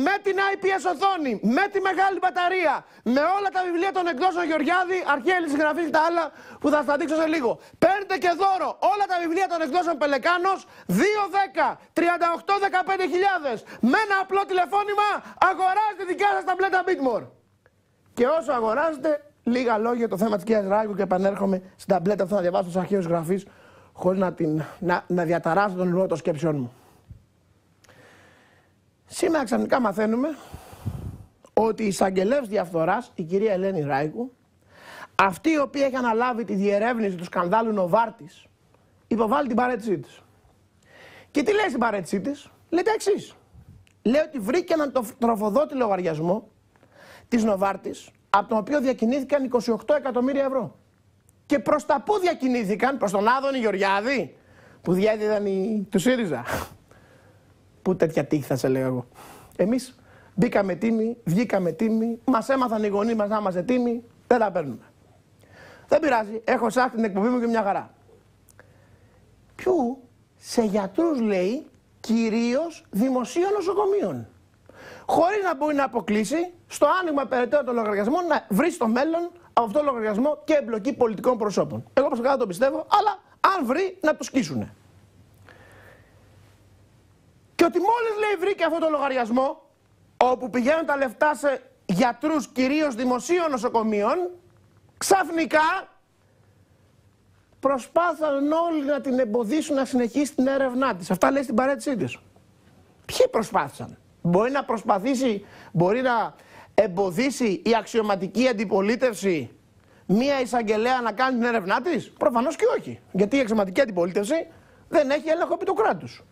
με την IPS οθόνη, με τη μεγάλη μπαταρία, με όλα τα βιβλία των εκδόσεων Γεωργιάδη, αρχαία συγγραφή και τα άλλα που θα στα δείξω σε λίγο. Παίρνετε και δώρο όλα τα βιβλία των εκδόσεων Πελεκάνος, 2-10-38-15.000. Με ένα απλό τηλεφώνημα αγοράζετε δικιά σας ταμπλέτα Bitmore. Και όσο αγοράζετε, λίγα λόγια για το θέμα της κυρίας Ράικου και επανέρχομαι στην ταμπλέτα που θα διαβάσω στους αρχαίους γραφείς χωρίς να διαταράσω τον υλικό των σκέψεων μου. Σήμερα ξαφνικά μαθαίνουμε ότι η εισαγγελεύς διαφθοράς, η κυρία Ελένη Ράικου, αυτή η οποία έχει αναλάβει τη διερεύνηση του σκανδάλου Νοβάρτης, υποβάλλει την παρέτησή της. Και τι λέει στην παρέτησή της? Λέει τα εξής. Λέει ότι βρήκε έναν τροφοδότη λογαριασμό της Νοβάρτης, από τον οποίο διακινήθηκαν 28 εκατομμύρια ευρώ. Και προς τα πού διακινήθηκαν? Προς τον Άδωνη Γεωργιάδη, που διέδιδαν του ΣΥΡΙΖΑ. Πού τέτοια τύχη θα σε λέω εγώ. Εμείς μπήκαμε τίμοι, βγήκαμε τίμοι, μας έμαθαν οι γονείς μας να είμαστε τίμοι, δεν τα παίρνουμε. Δεν πειράζει, έχω σάχτη την εκπομπή μου και μια χαρά. Ποιου? Σε γιατρούς, λέει, κυρίως δημοσίων νοσοκομείων. Χωρίς να μπορεί να αποκλείσει στο άνοιγμα περαιτέρω των λογαριασμών να βρει στο μέλλον από αυτόν τον λογαριασμό και εμπλοκή πολιτικών προσώπων. Εγώ προσωπικά το πιστεύω, αλλά αν βρει να το σκίσουνε. Και ότι μόλις, λέει, βρήκε αυτόν τον λογαριασμό, όπου πηγαίνουν τα λεφτά σε γιατρούς κυρίως δημοσίων νοσοκομείων, ξαφνικά προσπάθησαν όλοι να την εμποδίσουν να συνεχίσει την έρευνά της. Αυτά λέει στην παρέτησή της. Ποιοι προσπάθησαν? Μπορεί να προσπαθήσει, μπορεί να εμποδίσει η αξιωματική αντιπολίτευση μία εισαγγελέα να κάνει την έρευνά της? Προφανώς και όχι. Γιατί η αξιωματική αντιπολίτευση δεν έχει έλεγχο επί του κράτους.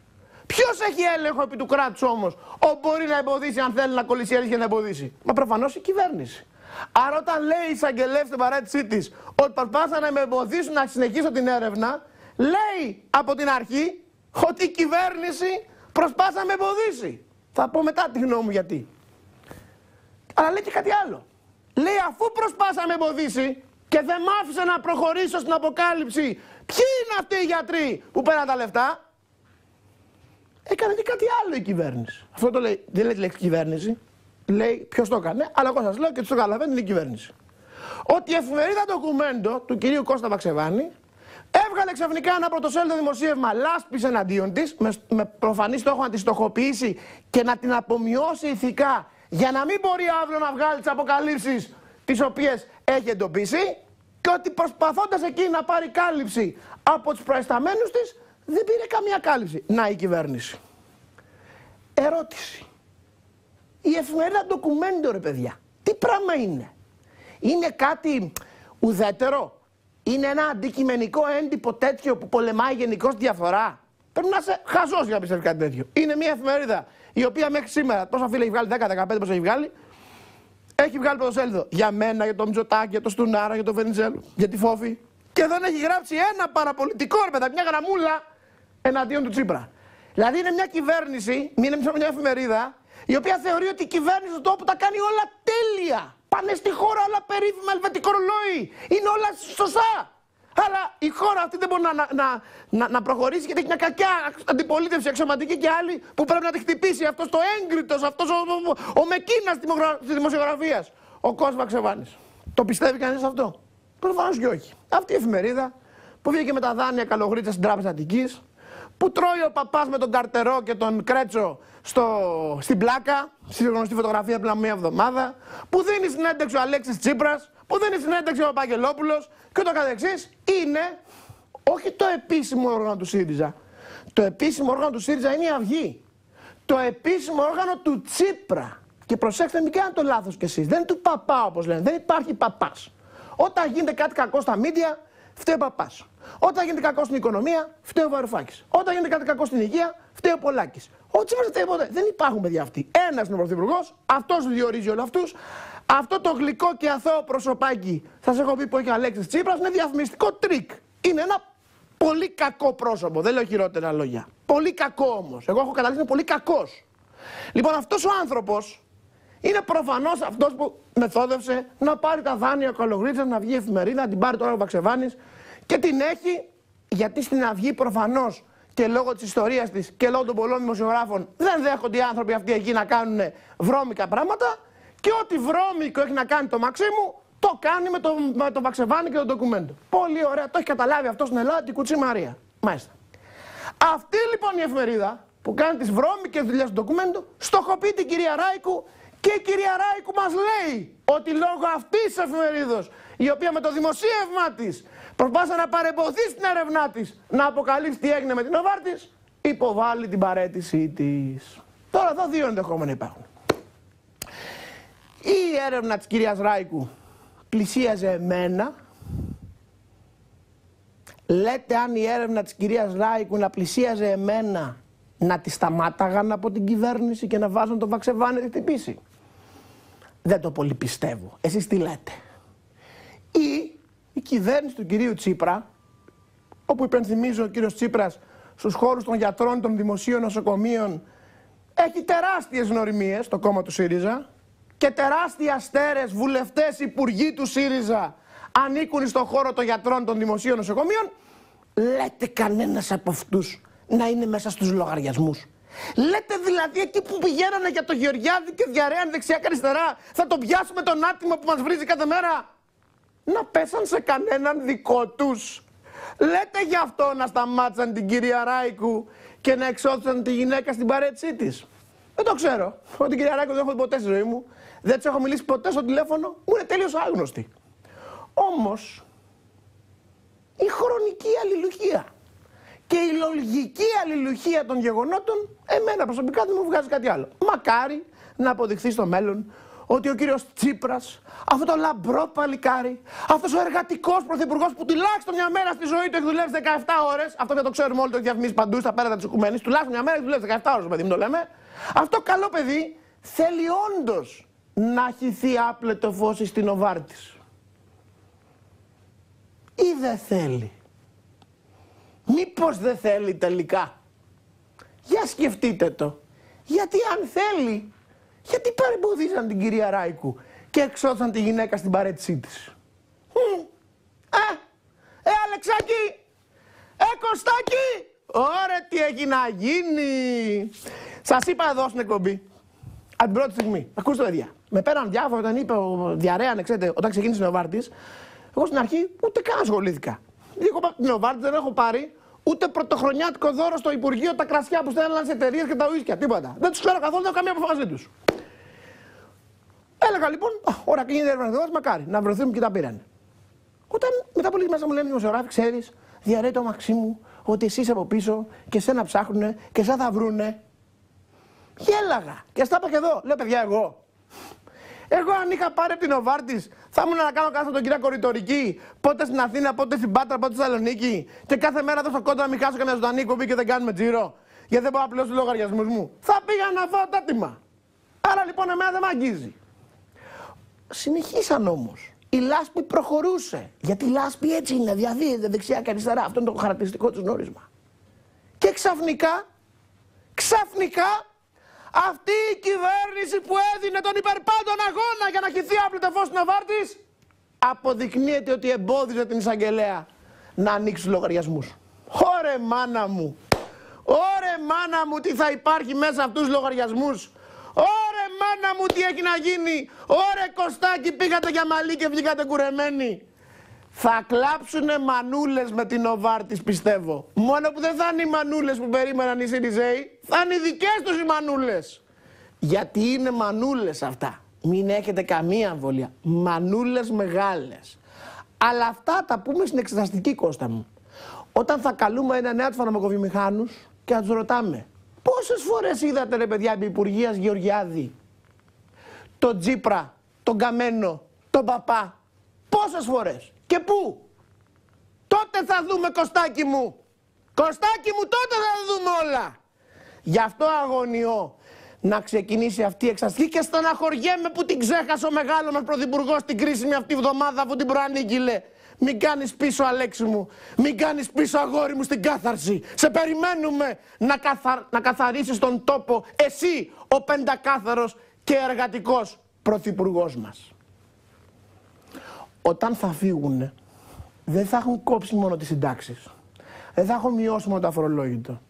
Ποιος έχει έλεγχο επί του κράτους όμως, όπου μπορεί να εμποδίσει, αν θέλει να κολλήσει και να εμποδίσει? Μα προφανώς η κυβέρνηση. Άρα όταν λέει η εισαγγελέα στην παρέτησή της ότι προσπάθησαν να με εμποδίσουν να συνεχίσω την έρευνα, λέει από την αρχή ότι η κυβέρνηση προσπάθησε να με εμποδίσει. Θα πω μετά τη γνώμη μου γιατί. Αλλά λέει και κάτι άλλο. Λέει αφού προσπάθησε να με εμποδίσει και δεν μ' άφησε να προχωρήσω στην αποκάλυψη ποιοι είναι αυτοί οι γιατροί που πέραν τα λεφτά, έκανε και κάτι άλλο η κυβέρνηση. Αυτό το λέει, δεν λέει τη λέξη κυβέρνηση. Λέει ποιος το έκανε, αλλά εγώ σας λέω και το καταλαβαίνει είναι η κυβέρνηση. Ότι η εφημερίδα Ντοκουμέντο του κυρίου Κώστα Βαξεβάνη έβγαλε ξαφνικά ένα πρωτοσέλιδο δημοσίευμα λάσπης εναντίον της, με προφανή στόχο να τη στοχοποιήσει και να την απομειώσει ηθικά, για να μην μπορεί αύριο να βγάλει τις αποκαλύψεις τις οποίες έχει εντοπίσει, και ότι προσπαθώντας εκεί να πάρει κάλυψη από τους προϊσταμένους της, δεν πήρε καμία κάλυψη. Να η κυβέρνηση. Ερώτηση. Η εφημερίδα Ντοκουμέντο, ρε παιδιά, τι πράγμα είναι? Είναι κάτι ουδέτερο? Είναι ένα αντικειμενικό έντυπο τέτοιο που πολεμάει γενικώς διαφορά? Πρέπει να είσαι χαζός για να πιστεύει κάτι τέτοιο. Είναι μια εφημερίδα η οποία μέχρι σήμερα, πόσα φίλια έχει βγάλει, 10-15 πόσα έχει βγάλει, έχει βγάλει πρωτοσέλιδο για μένα, για το Μητσοτάκη, για το Στουνάρα, για το Βενιζέλο, για τη Φόφη, και δεν έχει γράψει ένα παραπολιτικό, ρε παιδιά, μια γραμμούλα εναντίον του Τσίπρα. Δηλαδή είναι μια κυβέρνηση, είναι μια εφημερίδα, η οποία θεωρεί ότι η κυβέρνηση του τόπου τα κάνει όλα τέλεια. Πάνε στη χώρα όλα περίφημα, ελβετικό ρολόι. Είναι όλα σωστά. Αλλά η χώρα αυτή δεν μπορεί να προχωρήσει, γιατί έχει μια κακιά αντιπολίτευση αξιωματική και άλλη που πρέπει να τη χτυπήσει. Αυτός το έγκριτος, αυτός ο Μεκκίνας της δημοσιογραφίας, ο Κώστας Βαξεβάνης. Το πιστεύει κανείς αυτό? Προφανώς και όχι. Αυτή η εφημερίδα που βγήκε με τα δάνεια Καλογρίτσα στην Τράπεζα Αττικής, που τρώει ο παπάς με τον Καρτερό και τον Κρέτσο στην πλάκα, στη γνωστή φωτογραφία πριν από μια εβδομάδα, που δίνει συνέντευξη ο Αλέξης Τσίπρας, που δίνει συνέντευξη ο Παπαγγελόπουλος και ούτω καθεξής, είναι όχι το επίσημο όργανο του ΣΥΡΙΖΑ. Το επίσημο όργανο του ΣΥΡΙΖΑ είναι η Αυγή. Το επίσημο όργανο του Τσίπρα. Και προσέξτε, μην κάνετε το λάθος κι εσείς. Δεν είναι του παπά, όπως λένε. Δεν υπάρχει παπάς. Όταν γίνεται κάτι κακό στα μίντια, φταίει ο παπάς. Όταν γίνεται κακό στην οικονομία, φταίει ο Βαρουφάκης. Όταν γίνεται κάτι κακό στην υγεία, φταίει ο Πολάκης. Ο Τσίπρας δεν φταίει ποτέ. Δεν υπάρχουν παιδιά αυτοί. Ένας είναι ο πρωθυπουργός, αυτός διορίζει όλους αυτούς. Αυτό το γλυκό και αθώο προσωπάκι, σας έχω πει που έχει ο Αλέξης Τσίπρας, είναι διαφημιστικό τρίκ. Είναι ένα πολύ κακό πρόσωπο. Δεν λέω χειρότερα λόγια. Πολύ κακό όμως. Εγώ έχω καταλήξει είναι πολύ κακός. Λοιπόν, αυτός ο άνθρωπος είναι προφανώς αυτός που μεθόδευσε να πάρει τα δάνεια Κολογρίτσας, να βγει εφημερίδα, να την πάρει τώρα ο Βαξεβάνης και την έχει γιατί στην Αυγή προφανώς και λόγω της ιστορίας της και λόγω των πολλών δημοσιογράφων δεν δέχονται οι άνθρωποι αυτοί εκεί να κάνουν βρώμικα πράγματα και ό,τι βρώμικο έχει να κάνει το Μαξίμου το κάνει με το Βαξεβάνη και το ντοκουμέντο. Πολύ ωραία, το έχει καταλάβει αυτό στην Ελλάδα, την Κουτσή Μαρία. Μάλιστα. Αυτή λοιπόν η εφημερίδα που κάνει τις βρώμικες δουλειές του ντοκουμέντου στοχοποιεί την κυρία Ράικου και η κυρία Ράικου μας λέει ότι λόγω αυτής της εφημερίδος, η οποία με το δημοσίευμά της προσπάθησε να παρεμποδίσει την έρευνά της να αποκαλύψει τι έγινε με την Νοβάρτις, υποβάλλει την παραίτησή της. Τώρα εδώ δύο ενδεχόμενα υπάρχουν. Η έρευνα της κυρίας Ράικου πλησίαζε εμένα. Λέτε αν η έρευνα της κυρίας Ράικου να πλησίαζε εμένα, να τη σταμάταγαν από την κυβέρνηση και να βάζουν τον Βαξεβάνη να χτυπήσει. Δεν το πολύ πιστεύω. Εσείς τι λέτε? Ή η κυβέρνηση του κυρίου Τσίπρα, όπου υπενθυμίζω ο κύριος Τσίπρας στους χώρους των γιατρών των δημοσίων νοσοκομείων έχει τεράστιες γνωριμίες, το κόμμα του ΣΥΡΙΖΑ, και τεράστια στέρες βουλευτές υπουργοί του ΣΥΡΙΖΑ ανήκουν στον χώρο των γιατρών των δημοσίων νοσοκομείων. Λέτε κανένας από αυτούς να είναι μέσα στους λογαριασμούς? Λέτε δηλαδή εκεί που πηγαίνανε για το Γεωργιάδη και διαρρέαν δεξιά και αριστερά θα τον πιάσουμε τον άτιμο που μας βρίζει κάθε μέρα? Να πέσαν σε κανέναν δικό τους? Λέτε γι' αυτό να σταμάτησαν την κυρία Ράικου και να εξώθησαν τη γυναίκα στην παρέτησή της? Δεν το ξέρω. Εγώ την κυρία Ράικου δεν έχω δει ποτέ στη ζωή μου. Δεν της έχω μιλήσει ποτέ στο τηλέφωνο. Μου είναι τελείως άγνωστη. Όμως η χρονική αλληλουχία και η λογική αλληλουχία των γεγονότων εμένα προσωπικά δεν μου βγάζει κάτι άλλο. Μακάρι να αποδειχθεί στο μέλλον ότι ο κύριος Τσίπρας, αυτό το λαμπρό παλικάρι, αυτός ο εργατικός πρωθυπουργός που τουλάχιστον μια μέρα στη ζωή του έχει δουλεύει 17 ώρες, αυτό δεν το ξέρουμε όλοι, το έχει διαφημίσει παντού στα πέρατα της οικουμένης, τουλάχιστον μια μέρα έχει δουλεύει 17 ώρες, παιδί μου το λέμε, αυτό καλό παιδί θέλει όντως να χυθεί άπλετο φως στην Νοβάρτις. Ή δεν θέλει? Μήπως δεν θέλει τελικά? Για σκεφτείτε το. Γιατί αν θέλει, γιατί παρεμποδίζαν την κυρία Ράικου και εξώθαν τη γυναίκα στην παρέτησή της? Αλεξάκη! Κωστάκη! Ωραία, τι έχει να γίνει! Σας είπα εδώ στην εκπομπή, από την πρώτη στιγμή, ακούστε παιδιά, με πέραν διάφορα όταν είπε ο Διαρρέαν, ξέρετε, όταν ξεκίνησε η Νοβάρτις, εγώ στην αρχή ούτε καν ασχολήθηκα. Την Νοβάρτις δεν έχω πάρει ούτε πρωτοχρονιάτικο δώρο στο Υπουργείο τα κρασιά που στέλναν σε εταιρείες και τα ουίσκια, τίποτα. Δεν τους ξέρω καθόλου, δεν έχω καμία αποφάση μαζί τους. Έλεγα λοιπόν, ώρα κλείνει η έρευνα εδώ, μακάρι να βρεθούμε και τα πήραν. Όταν μετά από λίγες μέσα μου λένε δημοσιογράφοι, ξέρεις, Διαρρέει το Μαξίμου ότι εσείς από πίσω και σένα ψάχνουνε και εσά θα βρούνε. Γέλαγα και στα είπα και εδώ. Λέω παιδιά, εγώ αν είχα πάρει από την Νοβάρτις θα ήμουν να κάνω κάθε τον Κυριακό ρητορική, πότε στην Αθήνα, πότε στην Πάτρα, πότε στη Θεσσαλονίκη και κάθε μέρα εδώ στο κόντρα να μην χάσω κανένα ζωντανή εκπομπή και δεν κάνουμε τζίρο, γιατί δεν μπορώ να πληρώσω τους λογαριασμούς μου. Θα πήγα να φάω τα άτιμα. Άρα λοιπόν εμένα δεν με αγγίζει. Συνεχίσαν όμως. Η λάσπη προχωρούσε. Γιατί η λάσπη έτσι είναι, διαδίδεται δεξιά και αριστερά. Αυτό είναι το χαρακτηριστικό της νόρισμα. Και ξαφνικά, αυτή η κυβέρνηση που έδινε τον υπερπάντων αγώνα για να χυθεί άπλετο φως στην Νοβάρτις, αποδεικνύεται ότι εμπόδιζε την εισαγγελέα να ανοίξει τους λογαριασμούς. Ωρε μάνα μου! Ωρε μάνα μου τι θα υπάρχει μέσα αυτούς τους λογαριασμούς! Ωρε μάνα μου τι έχει να γίνει! Ωρε Κωστάκη πήγατε για μαλλί και βγήκατε κουρεμένοι! Θα κλάψουνε μανούλες με την Νοβάρτις πιστεύω. Μόνο που δεν θα είναι οι μανούλες που περίμεναν οι ΣΥΡΙΖΕΙ, θα είναι οι δικές τους οι μανούλες. Γιατί είναι μανούλες αυτά. Μην έχετε καμία αμφιβολία. Μανούλες μεγάλες. Αλλά αυτά τα πούμε στην εξεταστική, Κώστα μου. Όταν θα καλούμε ένα νέα τους φαρμακοβιομηχάνους και θα τους ρωτάμε πόσες φορές είδατε ρε παιδιά επί Υπουργείας Γεωργιάδη τον Τσίπρα, τον Καμένο, τον Παπά? Πόσες φορές και πού? τότε θα δούμε, Κωστάκι μου. Κωστάκι μου, τότε θα δούμε όλα. Γι' αυτό αγωνιώ να ξεκινήσει αυτή η εξαστική και στεναχωριέμαι που την ξέχασε ο μεγάλο μας πρωθυπουργός την κρίσιμη αυτή εβδομάδα αφού την προανήγγειλε. Μην κάνεις πίσω, Αλέξη μου, μην κάνεις πίσω, αγόρι μου, στην κάθαρση. Σε περιμένουμε να καθαρίσεις τον τόπο, εσύ ο πεντακάθαρος και εργατικός πρωθυπουργός μας. Όταν θα φύγουνε, δεν θα έχουν κόψει μόνο τις συντάξεις. Δεν θα έχουν μειώσει μόνο το αφορολόγητο.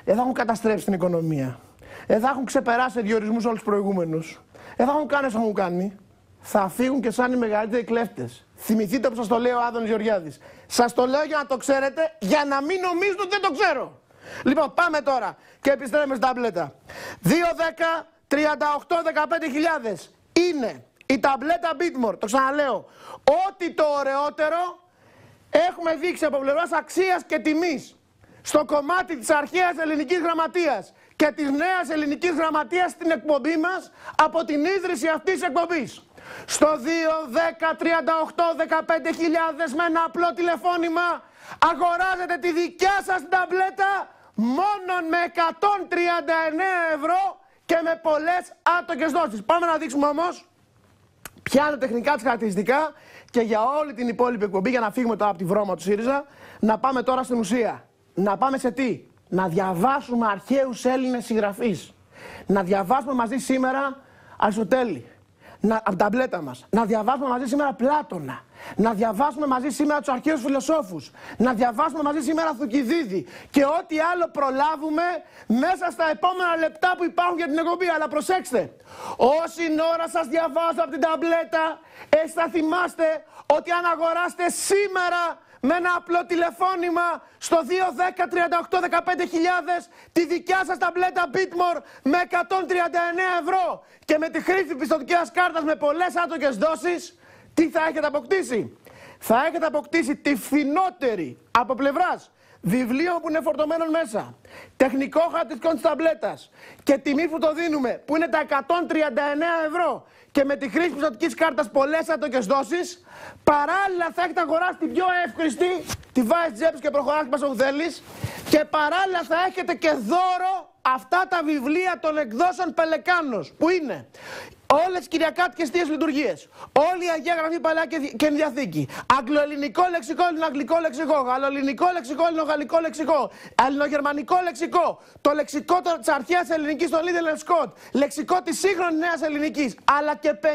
Δεν θα έχουν καταστρέψει την οικονομία. Δεν θα έχουν ξεπεράσει διορισμούς όλους τους προηγούμενους. Δεν θα έχουν κάνει όσο έχουν κάνει. Θα φύγουν και σαν οι μεγαλύτεροι κλέφτες. Θυμηθείτε που σας το λέει ο Άδωνης Γεωργιάδης. Σας το λέω για να το ξέρετε, για να μην νομίζετε ότι δεν το ξέρω. Λοιπόν, πάμε τώρα και επιστρέφουμε στην ταμπλέτα. 2, 10, 38, 15.000 είναι η ταμπλέτα Bitmore. Το ξαναλέω. Ό,τι το ωραιότερο έχουμε δείξει από πλευράς αξίας και τιμής στο κομμάτι της αρχαίας ελληνικής γραμματείας και της νέας ελληνικής γραμματείας στην εκπομπή μας από την ίδρυση αυτής της εκπομπής. Στο 2, 10, 38, 15.000 με ένα απλό τηλεφώνημα αγοράζετε τη δικιά σας ταμπλέτα μόνον με 139 ευρώ και με πολλές άτοκες δόσεις. Πάμε να δείξουμε όμως ποια είναι τα τεχνικά της χαρακτηριστικά και για όλη την υπόλοιπη εκπομπή, για να φύγουμε τώρα από τη βρώμα του ΣΥΡΙΖΑ, να πάμε τώρα στην ουσία. Να πάμε σε τι? Να διαβάσουμε αρχαίους Έλληνες συγγραφείς. Να διαβάσουμε μαζί σήμερα Αριστοτέλη. Από την ταμπλέτα μας. Να διαβάσουμε μαζί σήμερα Πλάτωνα. Να διαβάσουμε μαζί σήμερα τους αρχαίους φιλοσόφους. Να διαβάσουμε μαζί σήμερα Θουκυδίδη. Και ό,τι άλλο προλάβουμε μέσα στα επόμενα λεπτά που υπάρχουν για την εκπομπή. Αλλά προσέξτε, όση ώρα σας διαβάζω από την ταμπλέτα, θα θυμάστε ότι αν αγοράσετε σήμερα με ένα απλό τηλεφώνημα στο 2, 10, 38, 15.000 τη δικιά σας ταμπλέτα Bitmore με 139 ευρώ και με τη χρήση πιστωτικής σας κάρτας με πολλές άτοκες δόσεις, τι θα έχετε αποκτήσει? Θα έχετε αποκτήσει τη φθηνότερη από πλευράς βιβλίο που είναι φορτωμένο μέσα, τεχνικό χαρακτηριστικό της ταμπλέτας και τιμή που το δίνουμε που είναι τα 139 ευρώ και με τη χρήση πιστωτικής κάρτας πολλές άτοκες δόσεις, παράλληλα θα έχετε αγοράσει την πιο εύχριστη, τη βάζεις τσέπης και προχωράς πας όπου θέλεις, και παράλληλα θα έχετε και δώρο αυτά τα βιβλία των εκδόσεων Πελεκάνος, που είναι όλες τις κυριακάτικες θείες λειτουργίες, όλη η Αγία Γραφή Παλαιά και Διαθήκη, αγγλοελληνικό λεξικό, ελληνοαγγλικό λεξικό, γαλλοελληνικό λεξικό, ελληνογαλλικό λεξικό, ελληνογερμανικό λεξικό, το λεξικό της αρχαίας ελληνικής, το Λίδελ Σκοτ, λεξικό της σύγχρονης νέας ελληνικής, αλλά και 50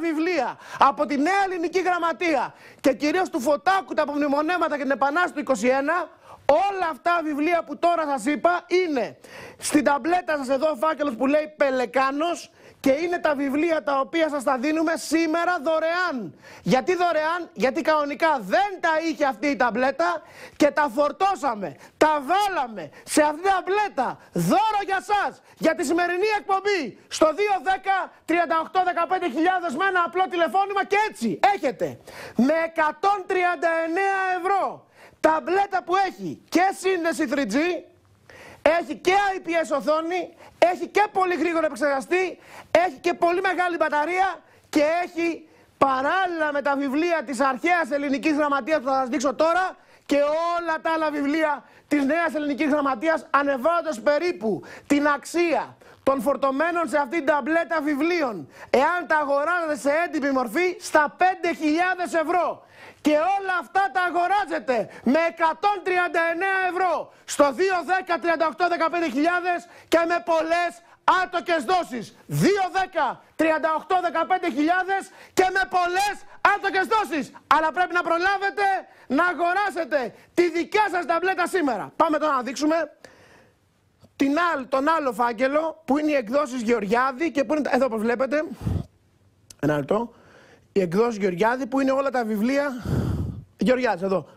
βιβλία από τη νέα ελληνική γραμματεία και κυρίως του Φωτάκου, τα απομνημονέματα και την Επανάσταση του 21. Όλα αυτά βιβλία που τώρα σας είπα είναι στην ταμπλέτα σας εδώ ο φάκελος που λέει Πελεκάνος και είναι τα βιβλία τα οποία σας τα δίνουμε σήμερα δωρεάν. Γιατί δωρεάν? Γιατί κανονικά δεν τα είχε αυτή η ταμπλέτα και τα φορτώσαμε, τα βάλαμε σε αυτή την ταμπλέτα δώρο για σας, για τη σημερινή εκπομπή στο 2, 10, 38, 15.000 με ένα απλό τηλεφώνημα και έτσι έχετε με 139 ευρώ ταμπλέτα που έχει και σύνδεση 3G, έχει και IPS οθόνη, έχει και πολύ γρήγορο επεξεργαστή, έχει και πολύ μεγάλη μπαταρία και έχει παράλληλα με τα βιβλία της αρχαίας ελληνικής γραμματείας που θα σας δείξω τώρα και όλα τα άλλα βιβλία της νέας ελληνικής γραμματείας, ανεβάζοντας περίπου την αξία των φορτωμένων σε αυτήν την ταμπλέτα βιβλίων, εάν τα αγοράζετε σε έντυπη μορφή, στα 5.000 ευρώ. Και όλα αυτά τα αγοράζετε με 139 ευρώ στο 2, 10, 38, 15.000 και με πολλές άτοκες δόσεις. 2, 10, 38, 15.000 και με πολλές άτοκες δόσεις. Αλλά πρέπει να προλάβετε να αγοράσετε τη δικιά σας ταμπλέτα σήμερα. Πάμε τώρα να δείξουμε τον άλλο φάκελο που είναι οι εκδόσεις Γεωργιάδη και που είναι, εδώ όπως βλέπετε, ένα λεπτό. Η εκδόση Γεωργιάδη που είναι όλα τα βιβλία. Γεωργιάδης, εδώ.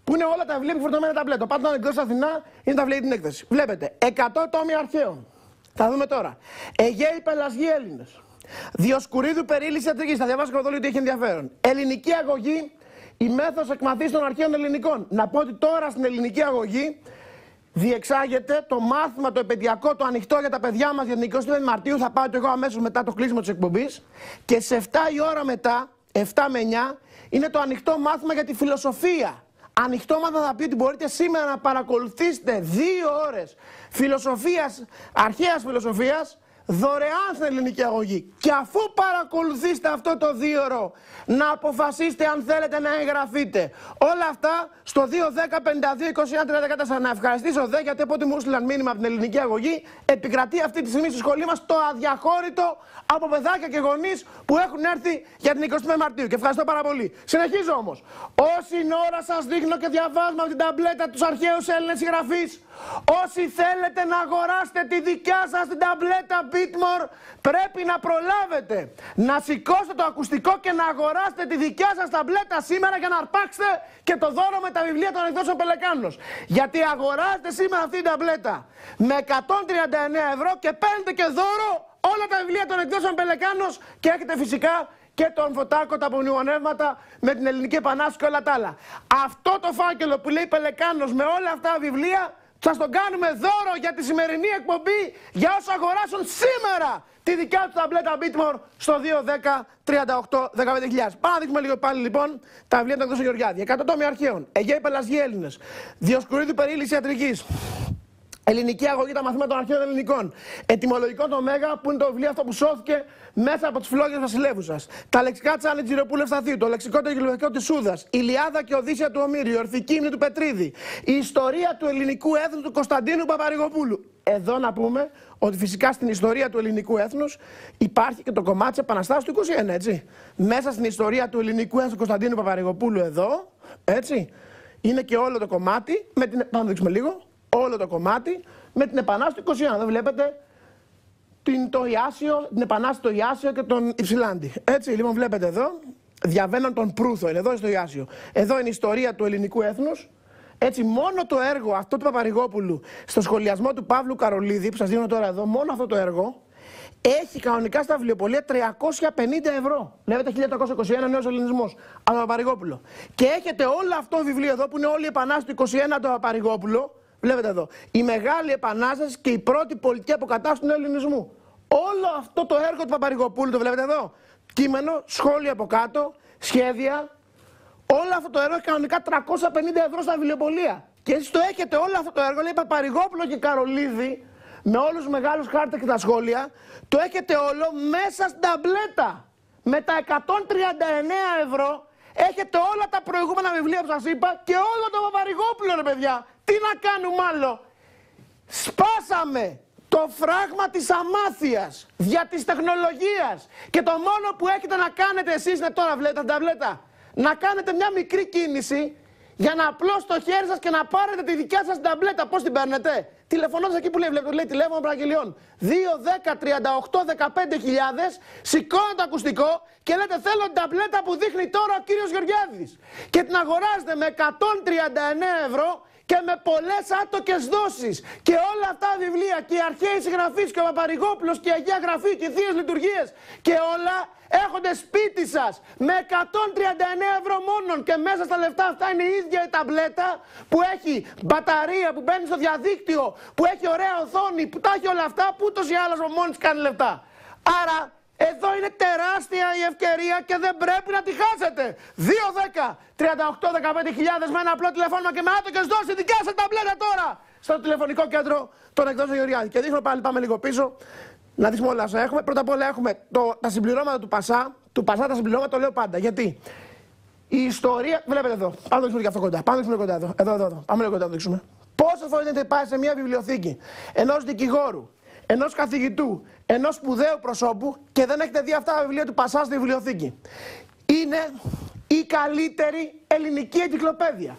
Που είναι όλα τα βιβλία που φορτωμένα ταμπλέτο. Πάτε να εκδώσει Αθηνά, είναι τα βιβλία την έκθεση. Βλέπετε, 100 τόμοι αρχαίων. Θα δούμε τώρα. Αιγαίοι Πελασγοί Έλληνες. Διοσκουρίδου περίλυση ιατρικής. Θα διαβάσω και ότι έχει ενδιαφέρον. Ελληνική αγωγή, η μέθοδος εκμαθής των αρχαίων ελληνικών. Να πω ότι τώρα στην ελληνική αγωγή διεξάγεται το μάθημα το επαιδειακό, το ανοιχτό για τα παιδιά μας για την 25η Μαρτίου. Θα πάω και εγώ αμέσως μετά το κλείσιμο της εκπομπής. Και σε 7 η ώρα μετά, 7 με 9, είναι το ανοιχτό μάθημα για τη φιλοσοφία. ανοιχτόματα θα πει ότι μπορείτε σήμερα να παρακολουθήσετε 2 ώρες φιλοσοφίας, αρχαίας φιλοσοφίας, δωρεάν στην ελληνική αγωγή. Και αφού παρακολουθήσετε αυτό το 2ωρο, να αποφασίσετε αν θέλετε να εγγραφείτε. Όλα αυτά στο 2-10-52-21-34. Να ευχαριστήσω δε γιατί από ό,τι μου έστειλαν μήνυμα από την ελληνική αγωγή, επικρατεί αυτή τη στιγμή στη σχολή μας το αδιαχώρητο από παιδάκια και γονείς που έχουν έρθει για την 25 Μαρτίου. Και ευχαριστώ πάρα πολύ. Συνεχίζω όμως. Όση ώρα σας δείχνω και διαβάζουμε από την ταμπλέτα τους αρχαίους Έλληνες συγγραφείς, όσοι θέλετε να αγοράσετε τη δικιά σας την ταμπλέτα Bitmore, πρέπει να προλάβετε να σηκώσετε το ακουστικό και να αγοράσετε τη δικιά σας ταμπλέτα σήμερα για να αρπάξετε και το δώρο με τα βιβλία των εκδόσεων Πελεκάνος. Γιατί αγοράζετε σήμερα αυτή την ταμπλέτα με 139 ευρώ και παίρνετε και δώρο όλα τα βιβλία των εκδόσεων Πελεκάνος και έχετε φυσικά και τον Φωτάκο, τα απομνημονεύματα με την Ελληνική Επανάσταση και όλα τα άλλα. Αυτό το φάκελο που λέει Πελεκάνος με όλα αυτά τα βιβλία σας τον κάνουμε δώρο για τη σημερινή εκπομπή για όσους αγοράσουν σήμερα τη δικιά του ταμπλέτα Bitmore στο 2-10-38-15.000. Πάμε να δείχνουμε λίγο πάλι λοιπόν τα βιβλία των εκδόσεων Γεωργιάδη. 100 τόμοι αρχαίων, Αιγαίοι Πελασγοί Έλληνες, Διοσκουρίδου Περίληψη Ιατρικής, Ελληνική αγωγή, τα μαθήματα των αρχαίων ελληνικών. Ετυμολογικό το Μέγα, που είναι το βιβλίο αυτό που σώθηκε μέσα από τις φλόγες βασιλεύουσας. Τα λεξικά της Άννη Τζιροπούλου Ευσταθίου, το λεξικό το γελιογραφικό της Σούδας, Ηλιάδα και Οδύσσια του Ομήρου, η ορθική ύμνη του Πετρίδη, η ιστορία του ελληνικού έθνους του Κωνσταντίνου Παπαρηγοπούλου. Εδώ να πούμε ότι φυσικά στην ιστορία του ελληνικού έθνους υπάρχει και το κομμάτι της Επαναστάσεως του 21, έτσι. Μέσα στην ιστορία του ελληνικού έθνους του Κωνσταντίνου Παπαρηγοπούλου εδώ, έτσι, είναι και όλο το κομμάτι, πάμε να δείξουμε λίγο. Όλο το κομμάτι με την Επανάσταση του 21. Εδώ βλέπετε την Επανάσταση το Ιάσιο και τον Υψηλάντη. Έτσι, λοιπόν, βλέπετε εδώ, διαβαίνουν τον Προύθο, είναι εδώ στο Ιάσιο. Εδώ είναι η ιστορία του ελληνικού έθνους. Έτσι, μόνο το έργο αυτό του Παπαρηγόπουλου στο σχολιασμό του Παύλου Καρολίδη, που σας δίνω τώρα εδώ, μόνο αυτό το έργο, έχει κανονικά στα βιβλιοπωλεία 350 ευρώ. Βλέπετε 1821 νέος ελληνισμός από τον Παπαρηγόπουλο. Και έχετε όλο αυτό το βιβλίο εδώ που είναι όλη η Επανάσταση του 21 από τον Παπαρηγόπουλο. Βλέπετε εδώ, η Μεγάλη Επανάσταση και η πρώτη πολιτική αποκατάσταση του ελληνισμού. Όλο αυτό το έργο του Παπαρηγοπούλου, το βλέπετε εδώ. Κείμενο, σχόλια από κάτω, σχέδια. Όλο αυτό το έργο έχει κανονικά 350 ευρώ στα βιβλιοπωλεία. Και εσείς το έχετε όλο αυτό το έργο, λέει Παπαρηγόπουλο και Καρολίδη, με όλους τους μεγάλους χάρτες και τα σχόλια. Το έχετε όλο μέσα στην ταμπλέτα. Με τα 139 ευρώ έχετε όλα τα προηγούμενα βιβλία που σας είπα και όλο το Παπαρηγόπουλο, ρε παιδιά. Τι να κάνουμε άλλο. Σπάσαμε το φράγμα της αμάθειας δια της τεχνολογίας και το μόνο που έχετε να κάνετε εσείς είναι τώρα, βλέπετε την ταμπλέτα, να κάνετε μια μικρή κίνηση για να απλώσετε το χέρι σας και να πάρετε τη δικιά σας ταμπλέτα. Πώς την παίρνετε? Τηλεφωνώντας εκεί που λέει, βλέπετε, λέει τηλέφωνο παραγγελιών 2-10-38-15.000, σηκώνετε το ακουστικό και λέτε θέλω την ταμπλέτα που δείχνει τώρα ο κύριος Γεωργιάδης και την αγοράζετε με 139 ευρώ και με πολλές άτοκες δόσεις. Και όλα αυτά τα βιβλία και οι αρχαίοι συγγραφείς και ο Παπαρηγόπουλος και η Αγία Γραφή και οι Θείες Λειτουργίες και όλα έχονται σπίτι σας με 139 ευρώ μόνον και μέσα στα λεφτά αυτά είναι η ίδια η ταμπλέτα που έχει μπαταρία, που μπαίνει στο διαδίκτυο, που έχει ωραία οθόνη, που τα έχει όλα αυτά που ούτως ή άλλως μόνη της κάνει λεφτά. Άρα εδώ είναι τεράστια η ευκαιρία και δεν πρέπει να τη χάσετε. 2-10-38-15.000 με ένα απλό τηλεφώνημα και με άτοκες δόσεις δικιά σας ταμπλέτα τώρα στο τηλεφωνικό κέντρο των εκδόσεων Γεωργιάδη. Και δείχνω πάλι, πάμε λίγο πίσω, να δείξουμε όλα όσα έχουμε. Πρώτα απ' όλα έχουμε τα συμπληρώματα του Πασά. Του Πασά τα συμπληρώματα το λέω πάντα. Γιατί η ιστορία. Βλέπετε εδώ. Πάμε να δείξουμε και αυτό κοντά. Πάμε να δείξουμε κοντά εδώ. Εδώ. Πάμε λίγο κοντά να δείξουμε. Πόσες φορές έχετε πάει σε μια βιβλιοθήκη ενός δικηγόρου, ενός καθηγητού, ενός σπουδαίου προσώπου και δεν έχετε δει αυτά τα βιβλία του Πασά στη βιβλιοθήκη? Είναι η καλύτερη ελληνική εγκυκλοπαίδεια.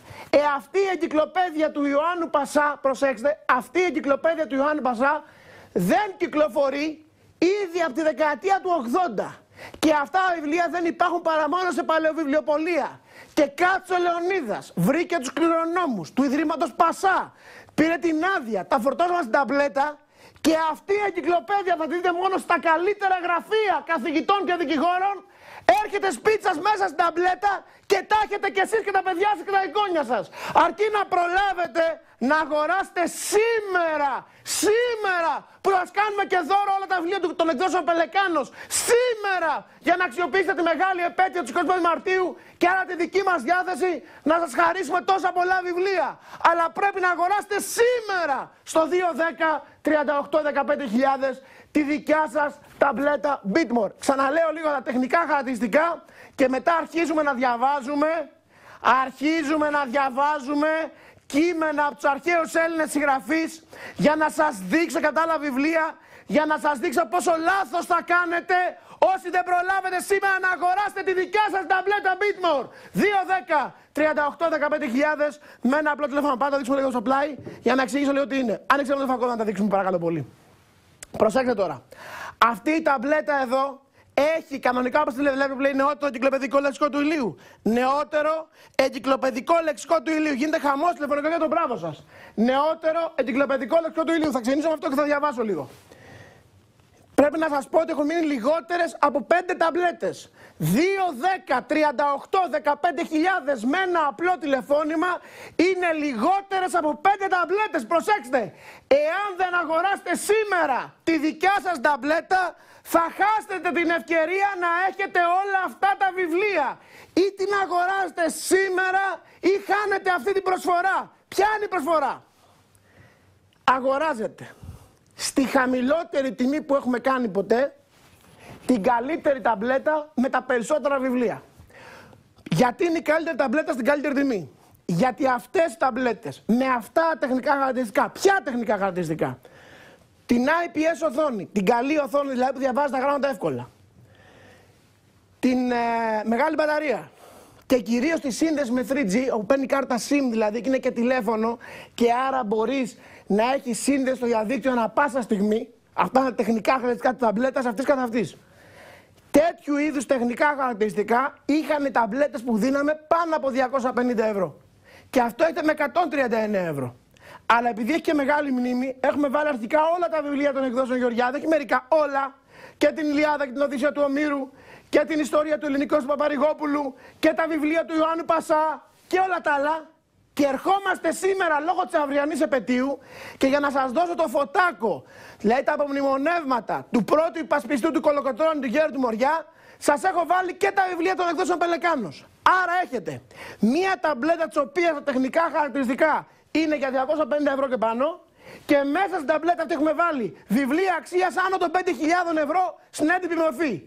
Αυτή η εγκυκλοπαίδεια του Ιωάννου Πασά, προσέξτε, αυτή η εγκυκλοπαίδεια του Ιωάννου Πασά δεν κυκλοφορεί ήδη από τη δεκαετία του 80. Και αυτά τα βιβλία δεν υπάρχουν παρά μόνο σε παλαιοβιβλιοπωλεία. Και κάτσε ο Λεωνίδας, βρήκε τους κληρονόμους του Ιδρύματος Πασά, πήρε την άδεια, τα φορτώσαμε στην ταμπλέτα. Και αυτή η εγκυκλοπαίδεια θα τη δείτε μόνο στα καλύτερα γραφεία καθηγητών και δικηγόρων Έρχεται σπίτι σας μέσα στην ταμπλέτα και τα έχετε κι εσείς και τα παιδιά σας και τα εγγόνια σας. Αρκεί να προλάβετε να αγοράσετε σήμερα που θα σας κάνουμε και δώρο όλα τα βιβλία των εκδόσεων Πελεκάνος. Σήμερα, για να αξιοποιήσετε τη μεγάλη επέτειο του 25 Μαρτίου και άρα τη δική μας διάθεση να σας χαρίσουμε τόσα πολλά βιβλία. Αλλά πρέπει να αγοράσετε σήμερα στο 210-38-15.000 τη δικιά σας ταμπλέτα Bitmore. Ξαναλέω λίγο τα τεχνικά χαρακτηριστικά και μετά αρχίζουμε να διαβάζουμε κείμενα από τους αρχαίους Έλληνες συγγραφείς για να σας δείξω κατά άλλα βιβλία, για να σας δείξω πόσο λάθος θα κάνετε όσοι δεν προλάβετε σήμερα να αγοράσετε τη δικιά σας ταμπλέτα Bitmore. 210-38-15.000 με ένα απλό τηλέφωνο. Πάντα δείξουμε λίγο στο πλάι για να εξηγήσω λίγο τι είναι. Άνοιξε το φακό να τα δείξουμε παρακαλώ πολύ. Προσέξτε τώρα. Αυτή η ταμπλέτα εδώ έχει κανονικά, όπως τη λέει, νεότερο εγκυκλοπαιδικό λεξικό του ηλίου. Νεότερο εγκυκλοπαιδικό λεξικό του ηλίου. Γίνεται χαμός τηλεφωνικό για τον μπράβο σας. Νεότερο εγκυκλοπαιδικό λεξικό του ηλίου. Θα ξεκινήσω με αυτό και θα διαβάσω λίγο. Πρέπει να σας πω ότι έχουν μείνει λιγότερες από 5 ταμπλέτες. 2-10-38-15.000 με ένα απλό τηλεφώνημα είναι λιγότερες από 5 ταμπλέτες. Προσέξτε, εάν δεν αγοράσετε σήμερα τη δικιά σας ταμπλέτα, θα χάσετε την ευκαιρία να έχετε όλα αυτά τα βιβλία. Ή την αγοράσετε σήμερα ή χάνετε αυτή την προσφορά. Ποια είναι η προσφορά? Αγοράζετε στη χαμηλότερη τιμή που έχουμε κάνει ποτέ την καλύτερη ταμπλέτα με τα περισσότερα βιβλία. Γιατί είναι η καλύτερη ταμπλέτα στην καλύτερη τιμή? Γιατί αυτές οι ταμπλέτες με αυτά τα τεχνικά χαρακτηριστικά, ποια τεχνικά χαρακτηριστικά? Την IPS οθόνη, την καλή οθόνη δηλαδή που διαβάζει τα γράμματα εύκολα. Την μεγάλη μπαταρία. Και κυρίως τη σύνδεση με 3G, όπου παίρνει κάρτα SIM δηλαδή και είναι και τηλέφωνο και άρα μπορείς να έχεις σύνδεση στο διαδίκτυο ανά πάσα στιγμή. Αυτά είναι τα τεχνικά χαρακτηριστικά της ταμπλέτας αυτής καθ' αυτής. Τέτοιου είδους τεχνικά χαρακτηριστικά είχαν οι ταμπλέτες που δίναμε πάνω από 250 ευρώ. Και αυτό έχετε με 139 ευρώ. Αλλά επειδή έχει και μεγάλη μνήμη, έχουμε βάλει αρχικά όλα τα βιβλία των εκδόσεων Γεωργιάδη, όχι μερικά, όλα. Και την Ιλιάδα και την Οδύσσεια του Ομήρου, και την ιστορία του Ελληνικού του Παπαρηγόπουλου, και τα βιβλία του Ιωάννου Πασά, και όλα τα άλλα. Και ερχόμαστε σήμερα λόγω της αυριανής επετείου και για να σας δώσω το φωτάκο, δηλαδή τα απομνημονεύματα του πρώτου υπασπιστού του Κολοκοτρώνη του Γέρου του Μοριά, σας έχω βάλει και τα βιβλία των εκδόσεων Πελεκάνος. Άρα έχετε μία ταμπλέτα της οποίας τα τεχνικά χαρακτηριστικά είναι για 250 ευρώ και πάνω και μέσα στην ταμπλέτα αυτή έχουμε βάλει βιβλία αξίας άνω των 5.000 ευρώ στην έντυπη μορφή.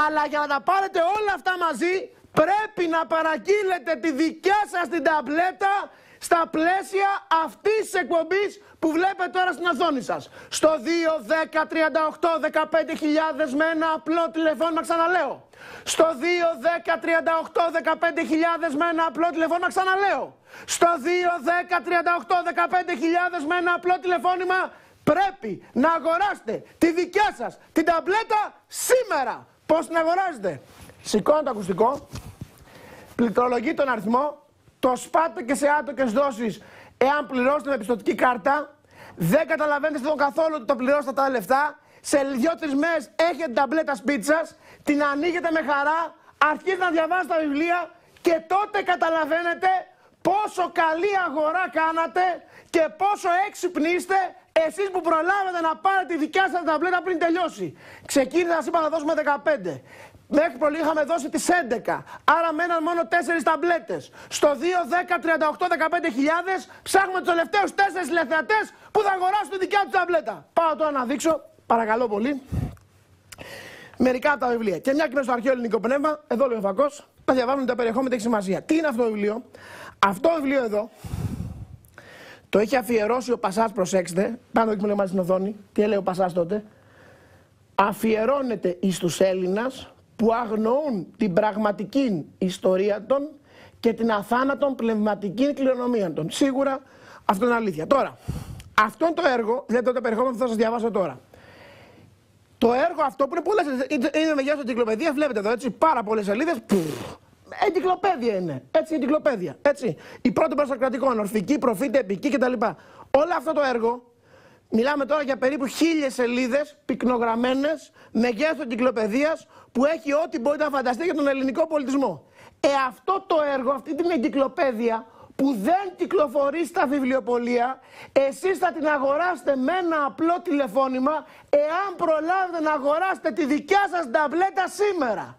Αλλά για να τα πάρετε όλα αυτά μαζί πρέπει να παραγγείλετε τη δικιά σας την ταμπλέτα στα πλαίσια αυτής της εκπομπής που βλέπετε τώρα στην οθόνη σας. Στο 2-10-38-15.000 με ένα απλό τηλεφώνημα, ξαναλέω. Στο 2-10-38-15.000 με ένα απλό τηλεφώνημα, ξαναλέω. Στο 2-10-38-15.000 με ένα απλό τηλεφώνημα πρέπει να αγοράσετε τη δικιά σας την ταμπλέτα σήμερα. Πώς την αγοράζετε? Σηκώνω το ακουστικό, πληκτρολογεί τον αριθμό, το σπάτε και σε άτοκες δόσεις εάν πληρώσετε με πιστωτική κάρτα. Δεν καταλαβαίνετε σχεδόν καθόλου ότι το πληρώσετε τα λεφτά. Σε 2-3 μέρες έχετε την ταμπλέτα σπίτι σας, την ανοίγετε με χαρά, αρχίζετε να διαβάζετε τα βιβλία και τότε καταλαβαίνετε πόσο καλή αγορά κάνατε και πόσο έξυπνοι είστε εσείς που προλάβετε να πάρετε τη δικιά σας ταμπλέτα πριν τελειώσει. Ξεκίνησα, σας είπα να δώσουμε 15. Μέχρι πολύ είχαμε δώσει τις 11. Άρα μέναν μόνο 4 ταμπλέτες. Στο 2-10-38-15.000 ψάχνουμε τους τελευταίους 4 τηλεθεατές που θα αγοράσουν τη δικιά τους ταμπλέτα. Πάω τώρα να δείξω, παρακαλώ πολύ, μερικά από τα βιβλία. Και μια και είμαι στο αρχαίο ελληνικό πνεύμα, εδώ λέει ο φακός, να διαβάζουμε τα περιεχόμενα, έχει σημασία. Τι είναι αυτό το βιβλίο? Αυτό το βιβλίο εδώ το έχει αφιερώσει ο Πασάς, προσέξτε, πάνω εκεί που λέμε στην οθόνη, τι έλεγε ο Πασάς τότε. Αφιερώνεται εις τους Έλληνας που αγνοούν την πραγματική ιστορία των και την αθάνατον πνευματική κληρονομία των. Σίγουρα αυτό είναι αλήθεια. Τώρα, αυτό είναι το έργο, δηλαδή το περιεχόμενο που θα σας διαβάσω τώρα. Το έργο αυτό που είναι πολλές, είναι μεγέθυνση εγκυκλοπαιδεία, βλέπετε εδώ έτσι, πάρα πολλές σελίδες. Εγκυκλοπαίδεια είναι. Έτσι, εγκυκλοπαίδεια. Έτσι. Η πρώτη προστακρατικών, ορφική, προφήτη, επική κτλ. Όλο αυτό το έργο Μιλάμε τώρα για περίπου 1000 σελίδες πυκνογραμμένες, μεγέθους εγκυκλοπαιδείας, που έχει ό,τι μπορείτε να φανταστείτε για τον ελληνικό πολιτισμό. Αυτό το έργο, αυτή την εγκυκλοπαίδεια που δεν κυκλοφορεί στα βιβλιοπωλεία, εσείς θα την αγοράσετε με ένα απλό τηλεφώνημα, εάν προλάβετε να αγοράσετε τη δικιά σας ταμπλέτα σήμερα.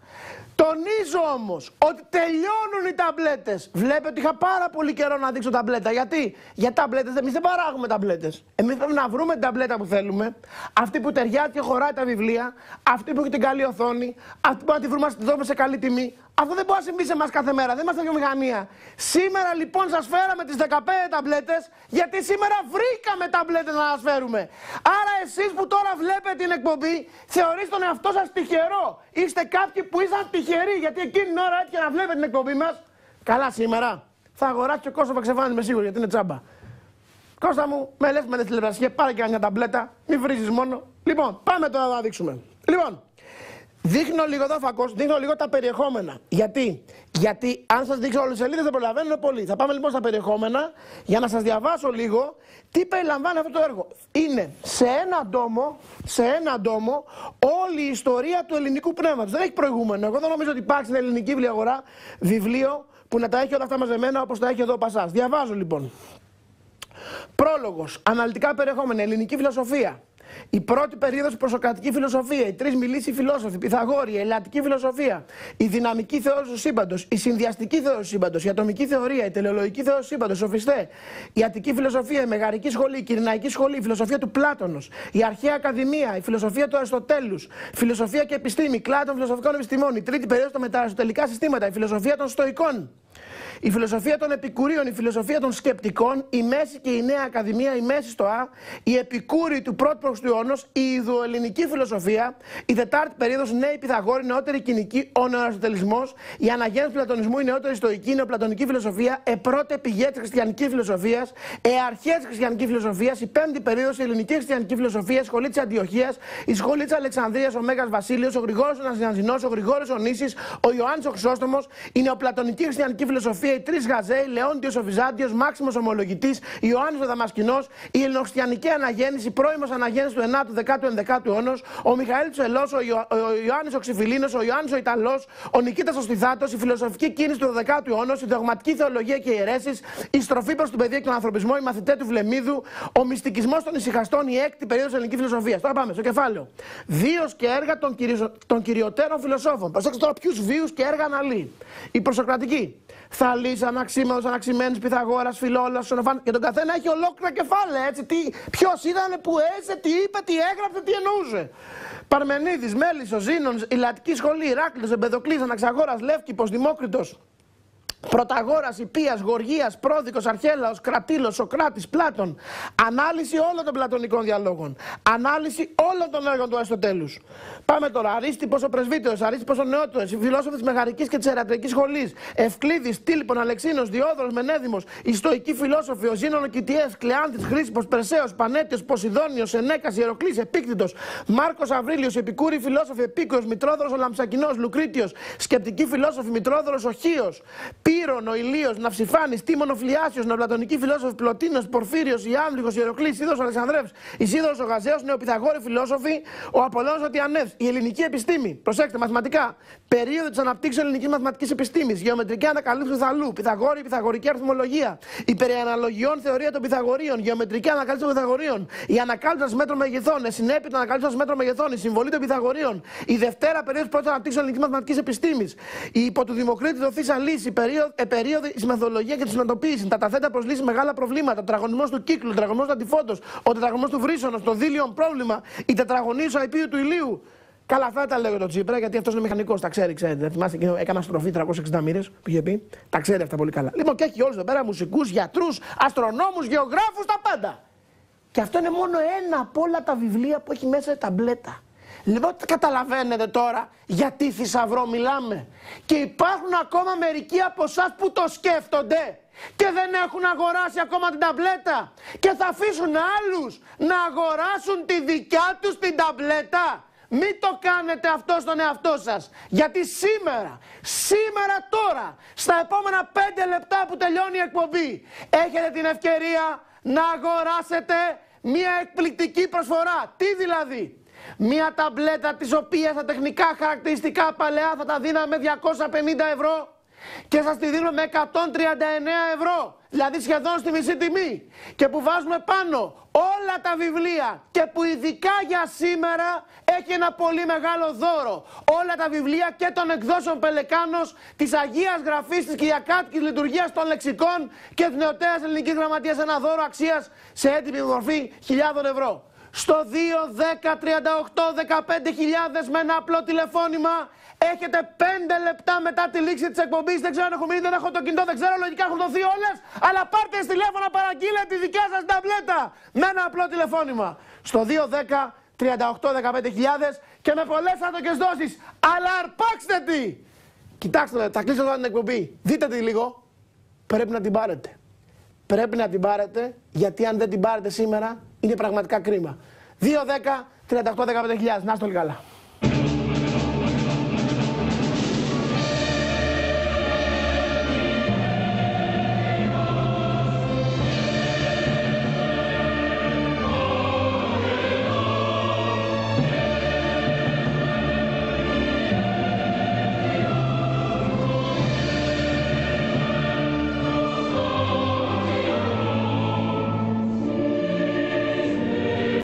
Τονίζω όμως ότι τελειώνουν οι ταμπλέτες. Βλέπετε ότι είχα πάρα πολύ καιρό να δείξω ταμπλέτα. Γιατί? Για ταμπλέτες εμείς δεν παράγουμε ταμπλέτες. Εμείς πρέπει να βρούμε την ταμπλέτα που θέλουμε, αυτή που ταιριάζει και χωράει τα βιβλία, αυτή που έχει την καλή οθόνη, αυτή που να τη βρούμε να τη δώσουμε σε καλή τιμή. Αυτό δεν μπορεί να συμβεί σε εμάς κάθε μέρα. Δεν είμαστε βιομηχανία. Σήμερα λοιπόν σας φέραμε τις 15 ταμπλέτες, γιατί σήμερα βρήκαμε ταμπλέτες να σας φέρουμε. Άρα εσείς που τώρα βλέπετε την εκπομπή, θεωρήστε τον εαυτό σας τυχερό. Είστε κάποιοι που ήσαν τυχεροί, γιατί εκείνη την ώρα έτυχε να βλέπετε την εκπομπή μας. Καλά, σήμερα θα αγοράσει και ο Κώστας Παξεβάνης, είμαι σίγουρη, γιατί είναι τσάμπα. Κώστα μου, με λες με τηλεοπρασία, πάρε και μια ταμπλέτα, μην βρίζεις μόνο. Λοιπόν, πάμε τώρα να δείξουμε. Λοιπόν. Δείχνω λίγο εδώ φακός, δείχνω λίγο τα περιεχόμενα. Γιατί αν σας δείξω όλες τις σελίδες δεν προλαβαίνω πολύ. Θα πάμε λοιπόν στα περιεχόμενα για να σας διαβάσω λίγο τι περιλαμβάνει αυτό το έργο. Είναι σε ένα ντόμο όλη η ιστορία του ελληνικού πνεύματος. Δεν έχει προηγούμενο. Εγώ δεν νομίζω ότι υπάρχει στην ελληνική βιβλιαγορά βιβλίο που να τα έχει όλα αυτά μαζεμένα όπως τα έχει εδώ ο Πασάς. Διαβάζω λοιπόν. Πρόλογος, αναλυτικά περιεχόμενα, ελληνική φιλοσοφία. Η πρώτη περίοδος προσοκρατική φιλοσοφία, οι τρεις μιλήσιοι φιλόσοφοι, Πυθαγόρη, η ελλατική φιλοσοφία, η δυναμική θεώρηση του σύμπαντος, η συνδυαστική θεώρηση του σύμπαντος, η ατομική θεωρία, η τελεολογική θεώρηση του σύμπαντος, οι σοφιστέ, η αττική φιλοσοφία, η μεγαρική σχολή, η κυρηναϊκή σχολή, η φιλοσοφία του Πλάτωνος, η αρχαία ακαδημία, η φιλοσοφία του Αριστοτέλους, φιλοσοφία και επιστήμη, κλάδι των φιλοσοφικών επιστημών, η τρίτη περίοδος τα μετααριστοτελικά συστήματα, η φιλοσοφία των Στοικών. Η φιλοσοφία των Επικουρίων, η φιλοσοφία των Σκεπτικών, η Μέση και η Νέα Ακαδημία, η Μέση Στοά, η Επικούρη του πρώτου π.Χ. η Ιδωελληνική φιλοσοφία, η τετάρτη περίοδος Νέοι Πυθαγόροι, νεότερη κοινική, ο νεοαριστοτελισμός, η αναγέννηση του Πλατωνισμού, η νεότερη Στοική, η νεοπλατωνική φιλοσοφία, πρώτη πηγές της χριστιανικής φιλοσοφίας, αρχές της χριστιανικής φιλοσοφίας, η πέμπτη περίοδος η ελληνική χριστιανική φιλοσοφία, η σχολή της Αντιοχίας, η σχολή της Αλεξανδρίας, ο Μέγας Βασίλειος, ο Γρηγόρης ο Ναζιναζινός, ο Γρηγόρης ο Νήσης, ο Ιωάννης ο Χρυσόστομος, η νεοπλατωνική χριστιανική φιλοσοφία, οι τρεις Γαζέοι, Λεόντιος ο Βυζάντιος, Μάξιμος Ομολογητής, Ιωάννης ο Δαμασκηνός, η ελληνοχριστιανική αναγέννηση, πρώιμος αναγέννηση του 9ου, 10ου, 11ου αιώνος, ο Μιχαήλ Τσελός, ο Ιωάννης ο Ξυφιλίνος, ο Ιωάννης ο Ιταλός, ο Νικήτας ο Στιθάτος, η φιλοσοφική κίνηση του 12ου αιώνα, η δογματική θεολογία και οι αιρέσεις, η στροφή προς την παιδεία και τον ανθρωπισμό, οι μαθητές του Βλεμίδου, ο μυστικισμός των ησυχαστών, η έκτη περίοδος ελληνικής φιλοσοφίας. Τώρα πάμε στο κεφάλαιο. Βίος και έργα των κυριωτέρων φιλοσόφων. Προσέξτε τώρα ποιους βίους και έργα αναλύει. Η προσοκρατική. Θαλής, Αναξίμαδος, Αναξημένης, Πυθαγόρας, Φιλόλας, Σονοφάν. Και τον καθένα έχει ολόκληρα κεφάλαια. Έτσι. Ποιος ήταν, που έζησε, τι είπε, τι έγραψε, τι εννοούσε. Παρμενίδης, Μέλισσος, Ζήνων, η Λατική Σχολή, Ηράκλειος, Εμπεδοκλής, Αναξαγόρας, Λεύκηπος, Δημόκριτος, Πρωταγόρας, Ιππίας, Γοργίας, Πρόδικος, Αρχέλαος, Κρατήλος, Σοκράτης, Πλάτων. Ανάλυση όλων των πλατωνικών διαλόγων. Ανάλυση όλων των έργων του Αριστοτέλους. Πάμε τώρα. Αρίστιπος ο Πρεσβύτερος, Αρίστιπος ο Νεότορος, οι φιλόσοφοι της Μεγαρικής και της Ερατρικής Σχολής. Ευκλήδης, Τίλιππον, Αλεξίνος, Διόδωρος, Μενέδημος, οι Στοικοί φιλόσοφοι, ο Ζήνων, ο Κητιές, Κλεάνθης, Χρήσιπος, Περσέος, Πανέτιος, Ποσειδόνιος, Σενέκας, Ιεροκλής, Επίκτητος, Μάρκος Αβρίλιος, Επικούροι φιλόσοφοι, Επίκουρος, Μητρόδωρος ο Λαμψακινός, Λουκρίτιος, σκεπτικοί φιλόσοφοι, Μητρόδωρος ο Χίος. Πύρον, ο Ηλίος, Ναυσιφάνης, Τίμων ο Φλιάσιος, νεοπλατωνικοί φιλόσοφοι, Πλωτίνος, Πορφύριος, Ιάμβλυχος, Ιεροκλής, Σίδωρος ο Αλεξανδρεύς, Ισίδωρος ο Γαζέος, νεοπυθαγόροι φιλόσοφοι, ο Απολλώνος ο Τιανεύς, η ελληνική επιστήμη. Προσέξτε, μαθηματικά. Περίοδο της αναπτύξεως ελληνικής μαθηματικής επιστήμης, γεωμετρική ανακαλύψη του Θαλού, Πυθαγόρη, πυθαγορική αριθμολογία, η περιαναλογιών θεωρία των Πυθαγορίων, γεωμετρική ανακάλυψη των Πυθαγορίων, η ανακάλυψη μέτρων μεγεθών, συνέπεια των ανακάλυψης μέτρων μεγεθών, η συμβολή των Πυθαγορίων, η δευτέρα περίοδος πρώτης αναπτύξεως ελληνικής μαθηματικής επιστήμης, η υπό του Δημοκρίτη δοθήσα λύση, περίοδο η μεθοδολογία και τη συμμετοποίηση, τα ταθέτα προς λύση μεγάλα προβλήματα, ο τετραγωνισμός του κύκλου, ο τετραγωνισμός του αντιφώτος, ο τετραγωνισμός του βρύσσωνος, το δίλιον πρόβλημα, η τετραγωνίωση αηπίου του ηλίου. Καλά, αυτά τα λέω για τον Τσίπρα, γιατί αυτός είναι μηχανικός, τα ξέρει, ξέρετε. Θυμάστε και έκανα στροφή 360 μοίρες που είχε πει. Τα ξέρει αυτά πολύ καλά. Λοιπόν, και έχει όλους εδώ πέρα μουσικούς, γιατρούς, αστρονόμους, γεωγράφους, τα πάντα. Και αυτό είναι μόνο ένα από όλα τα βιβλία που έχει μέσα ταμπλέτα. Λοιπόν, καταλαβαίνετε τώρα γιατί θησαυρό μιλάμε. Και υπάρχουν ακόμα μερικοί από εσάς που το σκέφτονται και δεν έχουν αγοράσει ακόμα την ταμπλέτα. Και θα αφήσουν άλλους να αγοράσουν τη δικιά τους την ταμπλέτα. Μην το κάνετε αυτό στον εαυτό σας. Γιατί σήμερα τώρα, στα επόμενα 5 λεπτά που τελειώνει η εκπομπή, έχετε την ευκαιρία να αγοράσετε μια εκπληκτική προσφορά. Τι δηλαδή? Μια ταμπλέτα της οποίας τα τεχνικά χαρακτηριστικά παλαιά θα τα δίναμε 250 ευρώ και σας τη δίνουμε με 139 ευρώ, δηλαδή σχεδόν στη μισή τιμή, και που βάζουμε πάνω όλα τα βιβλία και που ειδικά για σήμερα έχει ένα πολύ μεγάλο δώρο. Όλα τα βιβλία και των εκδόσεων Πελεκάνος, της Αγίας Γραφής, της Κυριακάτικης Λειτουργίας των Λεξικών και της Νεωτέας Ελληνικής Γραμματείας, ένα δώρο αξίας σε έτοιμη μορφή χιλιάδων ευρώ. Στο 2, 10, 38, 15.000 με ένα απλό τηλεφώνημα έχετε 5 λεπτά μετά τη λήξη της εκπομπής. Δεν ξέρω αν έχω μείνει, δεν έχω το κινητό, δεν ξέρω, λογικά έχουν δοθεί όλες. Αλλά πάρτε τηλέφωνο, παραγγείλετε τη δικιά σας ταμπλέτα με ένα απλό τηλεφώνημα. Στο 2, 10, 38, 15.000 και με πολλές άτοκες δόσεις. Αλλά αρπάξτε τη! Κοιτάξτε, θα κλείσω εδώ την εκπομπή. Δείτε τη λίγο. Πρέπει να την πάρετε. Πρέπει να την πάρετε, γιατί αν δεν την πάρετε σήμερα είναι πραγματικά κρίμα. 2, 10, 38, 15.000. Να είστε όλοι καλά.